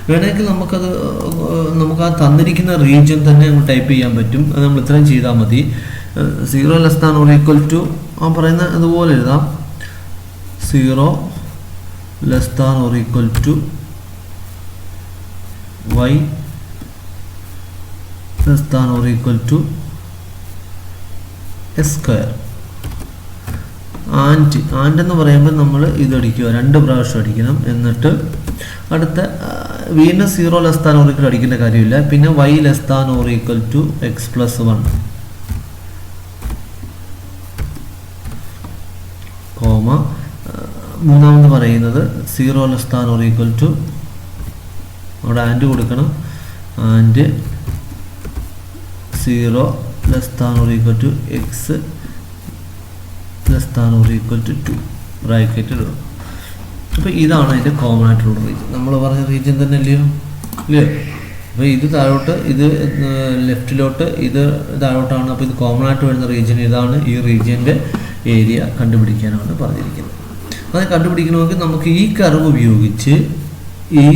വേണമെങ്കിൽ നമുക്ക് ആ തന്നിരിക്കുന്ന റീജിയൻ തന്നെ നമ്മൾ ടൈപ്പ് ചെയ്യാൻ പറ്റും. അത് നമ്മൾ ഇത്രയും ചെയ്താൽ മതി. 0 less than or equal to ആ പറയുന്ന അതുപോലെ എഴുതാം, 0 less than or equal to y less than or equal to s². And എന്ന് പറയുമ്പോൾ നമ്മൾ ഇതടിക്കുക, 2 പ്രാവശ്യം അടിക്കണം. എന്നിട്ട് അടുത്ത വീണ്ടും 0 ലെസ് ദാൻ ഓർ ഈക്വൽ അടിക്കേണ്ട കാര്യമില്ല. പിന്നെ y less than or equal to x+1 comma മൂന്നാമത് പറയുന്നത് 0 less than or equal to അവിടെ ആൻഡ് കൊടുക്കണം, and 0 less than or equal to x less than or equal to 2 bracket ഇടുക. അപ്പോൾ ഇതാണ് അതിൻ്റെ കോമൺ ആയിട്ടുള്ള റീജിയൻ. നമ്മൾ പറഞ്ഞ റീജിയൻ തന്നെ അല്ലയോ? അപ്പോൾ ഇത് താഴോട്ട്, ഇത് ലെഫ്റ്റിലോട്ട്, ഇത് താഴോട്ടാണ്. അപ്പോൾ ഇത് കോമൺ ആയിട്ട് വരുന്ന റീജിയൻ ഇതാണ്. ഈ റീജിയൻ്റെ ഏരിയ കണ്ടുപിടിക്കാനാണ് പറഞ്ഞിരിക്കുന്നത്. അത് കണ്ടുപിടിക്കണമെങ്കിൽ നമുക്ക് ഈ കർവ് ഉപയോഗിച്ച് ഈ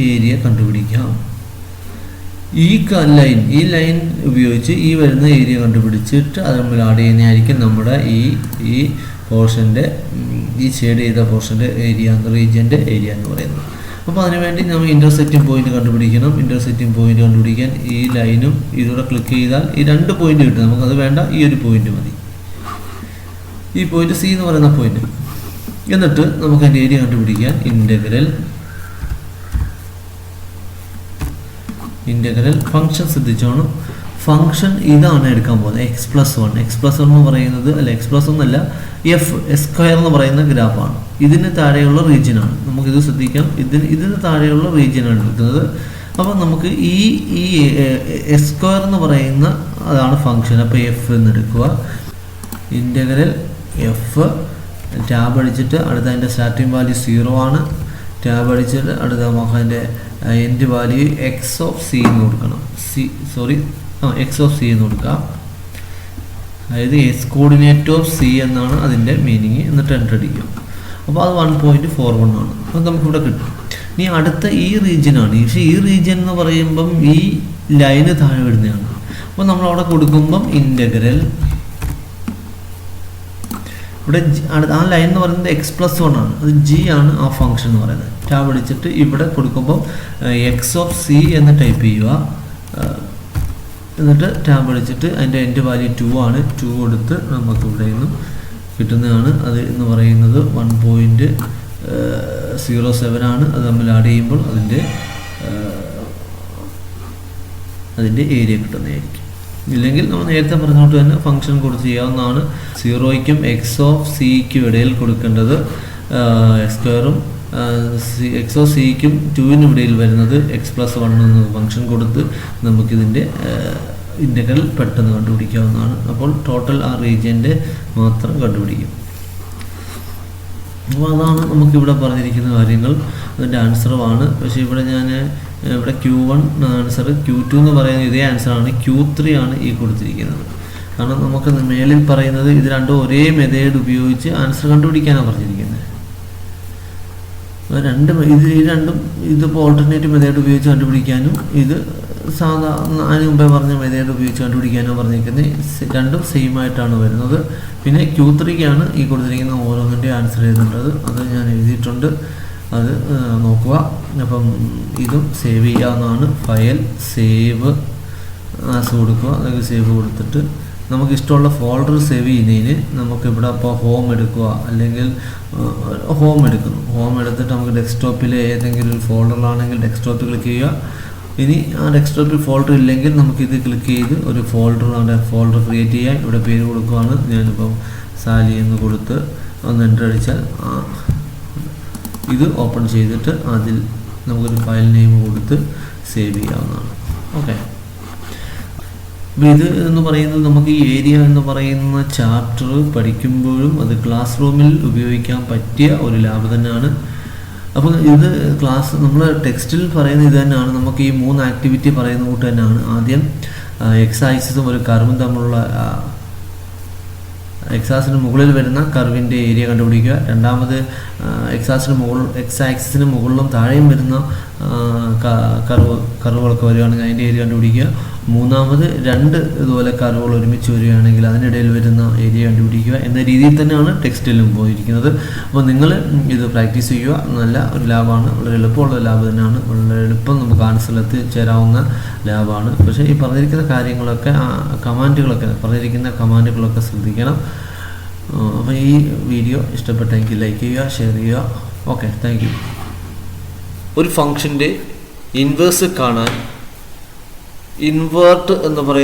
ഏരിയ കണ്ടുപിടിക്കാം. ഈ ലൈൻ ഉപയോഗിച്ച് ഈ വരുന്ന ഏരിയ കണ്ടുപിടിച്ചിട്ട് അത് നമ്മൾ ആഡ് ചെയ്യുന്നതായിരിക്കും നമ്മുടെ ഈ പോർഷൻ്റെ, ഈ ഷെയ്ഡ് ചെയ്ത പോർഷൻ്റെ ഏരിയ, റീജിയൻ്റെ ഏരിയ എന്ന് പറയുന്നത്. അപ്പോൾ അതിനുവേണ്ടി നമ്മൾ ഇൻ്റർസെക്റ്റിംഗ് പോയിന്റ് കണ്ടുപിടിക്കണം. ഇൻ്റർസെക്റ്റിംഗ് പോയിന്റ് കണ്ടുപിടിക്കാൻ ഈ ലൈനും ഇതിലൂടെ ക്ലിക്ക് ചെയ്താൽ ഈ 2 പോയിന്റ് കിട്ടും. നമുക്കത് വേണ്ട, ഈ ഒരു പോയിന്റ് മതി, ഈ പോയിന്റ് C എന്ന് പറയുന്ന പോയിന്റ്. എന്നിട്ട് നമുക്ക് അതിൻ്റെ ഏരിയ കണ്ടുപിടിക്കാൻ ഇൻ്റഗ്രൽ ഫംഗ്ഷൻ ശ്രദ്ധിച്ചോണം. ഫംഗ്ഷൻ ഇതാണ് എടുക്കാൻ പോകുന്നത്, x+1 എന്ന് പറയുന്നത് അല്ല, x+1 അല്ല, s² എന്ന് പറയുന്ന ഗ്രാഫാണ്. ഇതിന് താഴെയുള്ള റീജിയനാണ്. നമുക്കിത് ശ്രദ്ധിക്കാം, ഇതിന് താഴെയുള്ള റീജിയനാണ് എടുക്കുന്നത്. അപ്പോൾ നമുക്ക് ഈ s² എന്ന് പറയുന്ന അതാണ് ഫംഗ്ഷൻ. അപ്പോൾ f എന്ന് എടുക്കുക, ഇൻ്റഗ്രൽ f, ടാബ് അടിച്ചിട്ട് അടുത്ത അതിൻ്റെ സ്റ്റാർട്ടിംഗ് വാല്യൂ 0 ആണ്. ടാബ് അടിച്ചിട്ട് അടുത്ത നമുക്ക് അതിൻ്റെ എൻഡ് വാല്യൂ x(c) എന്ന് കൊടുക്കണം. x(c) എന്ന് കൊടുക്കാം. അതായത് s കോർഡിനേറ്റ് ഓഫ് c എന്നാണ് അതിൻ്റെ മീനിങ്. എന്നിട്ട് എൻ്റർ അടിക്കും. അപ്പോൾ അത് 1.41 ആണ്. അത് നമുക്കിവിടെ കിട്ടും. ഇനി അടുത്ത ഈ റീജിയനാണ്. പക്ഷേ ഈ റീജിയൻ എന്ന് പറയുമ്പം ഈ ലൈന് താഴെ വരുന്നതാണ്. അപ്പോൾ നമ്മളവിടെ കൊടുക്കുമ്പം ഇൻ്റഗ്രൽ ഇവിടെ ആ ലൈൻ എന്ന് പറയുന്നത് x+1 ആണ്. അത് g ആണ് ആ ഫംഗ്ഷൻ എന്ന് പറയുന്നത്. ടാബ് അടിച്ചിട്ട് ഇവിടെ കൊടുക്കുമ്പോൾ x(c) എന്ന് ടൈപ്പ് ചെയ്യുക. എന്നിട്ട് ടാബ് അടിച്ചിട്ട് അതിൻ്റെ എൻഡ് വാല്യൂ 2 ആണ്. 2 കൊടുത്ത് നമുക്ക് ഇവിടെ നിന്നും കിട്ടുന്നതാണ്. അത് എന്ന് പറയുന്നത് 1.07 ആണ്. അത് നമ്മൾ ആഡ് ചെയ്യുമ്പോൾ അതിൻ്റെ ഏരിയ കിട്ടുന്നതായിരിക്കും. ഇല്ലെങ്കിൽ നമ്മൾ നേരത്തെ പറഞ്ഞോട്ട് തന്നെ ഫംഗ്ഷൻ കൊടുത്ത് ചെയ്യാവുന്നതാണ്. 0യ്ക്കും x(c)ക്കും ഇടയിൽ കൊടുക്കേണ്ടത് x²ഉം x(c)ക്കും 2നും ഇടയിൽ വരുന്നത് x+1 എന്ന ഫംഗ്ഷൻ കൊടുത്ത് നമുക്കിതിൻ്റെ ഇൻ്റഗ്രൽ പെട്ടെന്ന് കണ്ടുപിടിക്കാവുന്നതാണ്. അപ്പോൾ ടോട്ടൽ ആ റീജിയൻ്റെ മാത്രം കണ്ടുപിടിക്കും. അപ്പോൾ അതാണ് നമുക്കിവിടെ പറഞ്ഞിരിക്കുന്ന കാര്യങ്ങൾ. അതിൻ്റെ ആൻസറുമാണ്. പക്ഷേ ഇവിടെ ഞാൻ ഇവിടെ Q1 ആൻസർ, Q2 എന്ന് പറയുന്ന ഇതേ ആൻസറാണ്, Q3 ആണ് ഈ കൊടുത്തിരിക്കുന്നത്. കാരണം നമുക്ക് മേളിൽ പറയുന്നത് ഇത് രണ്ടും ഒരേ മെത്തേഡ് ഉപയോഗിച്ച് ആൻസർ കണ്ടുപിടിക്കാനാണ് പറഞ്ഞിരിക്കുന്നത്. ഈ രണ്ടും ഇതിപ്പോൾ ഓൾട്ടർനേറ്റീവ് മെത്തേഡ് ഉപയോഗിച്ച് കണ്ടുപിടിക്കാനും ഇത് അതിന് മുമ്പേ പറഞ്ഞ മെത്തേഡ് ഉപയോഗിച്ച് കണ്ടുപിടിക്കാനോ പറഞ്ഞിരിക്കുന്നത്. രണ്ടും സെയിം ആയിട്ടാണ് വരുന്നത്. പിന്നെ Q3ക്കാണ് ഈ കൊടുത്തിരിക്കുന്ന ഓരോന്നിൻ്റെ ആൻസർ എഴുതേണ്ടത്. അത് ഞാൻ എഴുതിയിട്ടുണ്ട്, അത് നോക്കുക. അപ്പം ഇതും സേവ് ചെയ്യാവുന്നതാണ്. ഫയൽ സേവ് ആസ് കൊടുക്കുക. അതൊക്കെ സേവ് കൊടുത്തിട്ട് നമുക്കിഷ്ടമുള്ള ഫോൾഡർ സേവ് ചെയ്യുന്നതിന് നമുക്കിവിടെ ഇപ്പോൾ ഹോം എടുക്കുക, അല്ലെങ്കിൽ ഹോം എടുക്കുന്നു. ഹോം എടുത്തിട്ട് നമുക്ക് ഡെസ്ക്ടോപ്പിൽ ഏതെങ്കിലും ഒരു ഫോൾഡറിലാണെങ്കിൽ ഡെസ്ക്ടോപ്പ് ക്ലിക്ക് ചെയ്യുക. ഇനി ആ ഡെസ്ക്ടോപ്പിൽ ഫോൾഡർ ഇല്ലെങ്കിൽ നമുക്കിത് ക്ലിക്ക് ചെയ്ത് ഒരു ഫോൾഡർ ക്രിയേറ്റ് ചെയ്യാൻ ഇവിടെ പേര് കൊടുക്കുകയാണ്. ഞാനിപ്പം സാലി എന്ന് കൊടുത്ത് ഒന്ന് എൻ്റർ അടിച്ചാൽ ഇത് ഓപ്പൺ ചെയ്തിട്ട് അതിൽ നമുക്കൊരു ഫയൽ നെയിം കൊടുത്ത് സേവ് ചെയ്യാവുന്നതാണ്. ഓക്കെ, അപ്പോൾ ഇത് എന്ന് പറയുന്നത് നമുക്ക് ഈ ഏരിയ എന്ന് പറയുന്ന ചാപ്റ്റർ പഠിക്കുമ്പോഴും അത് ക്ലാസ് റൂമിൽ ഉപയോഗിക്കാൻ പറ്റിയ ഒരു ലാബ് തന്നെയാണ്. അപ്പോൾ ഇത് ക്ലാസ് നമ്മൾ ടെക്സ്റ്റിൽ പറയുന്ന ഇത് തന്നെയാണ്. നമുക്ക് ഈ 3 ആക്ടിവിറ്റി പറയുന്ന കൂട്ട് തന്നെയാണ്. ആദ്യം എക്സ് ആക്സിസും ഒരു കർവും തമ്മിലുള്ള എക്സാസിന് മുകളിൽ വരുന്ന കർവിൻ്റെ ഏരിയ കണ്ടുപിടിക്കുക. രണ്ടാമത് എക്സ് ആക്സിസിന് മുകളിലും താഴെയും വരുന്ന കർവുകളൊക്കെ വരികയാണെങ്കിൽ അതിൻ്റെ ഏരിയ കണ്ടുപിടിക്കുക. മൂന്നാമത് 2 ഇതുപോലെ കർവുകൾ ഒരുമിച്ച് വരികയാണെങ്കിൽ അതിനിടയിൽ വരുന്ന ഏരിയ കണ്ടുപിടിക്കുക എന്ന രീതിയിൽ തന്നെയാണ് ടെക്സ്റ്റിലും പോയിരിക്കുന്നത്. അപ്പോൾ നിങ്ങൾ ഇത് പ്രാക്ടീസ് ചെയ്യുക. നല്ല ഒരു ലാബാണ്, വളരെ എളുപ്പമുള്ള ലാബ് തന്നെയാണ്. വളരെ എളുപ്പം നമുക്ക് ആൻസറിൽ എത്തിച്ചേരാവുന്ന ലാബാണ്. പക്ഷേ ഈ പറഞ്ഞിരിക്കുന്ന കാര്യങ്ങളൊക്കെ പറഞ്ഞിരിക്കുന്ന കമാൻഡുകളൊക്കെ ശ്രദ്ധിക്കണം. അപ്പോൾ ഈ വീഡിയോ ഇഷ്ടപ്പെട്ടെങ്കിൽ ലൈക്ക് ചെയ്യുക, ഷെയർ ചെയ്യുക. Okay, thank you. ഒരു ഫംഗ്ഷൻ്റെ ഇൻവേഴ്സ് കാണാൻ ഇൻവേർട്ട് എന്ന് പറയുന്നത്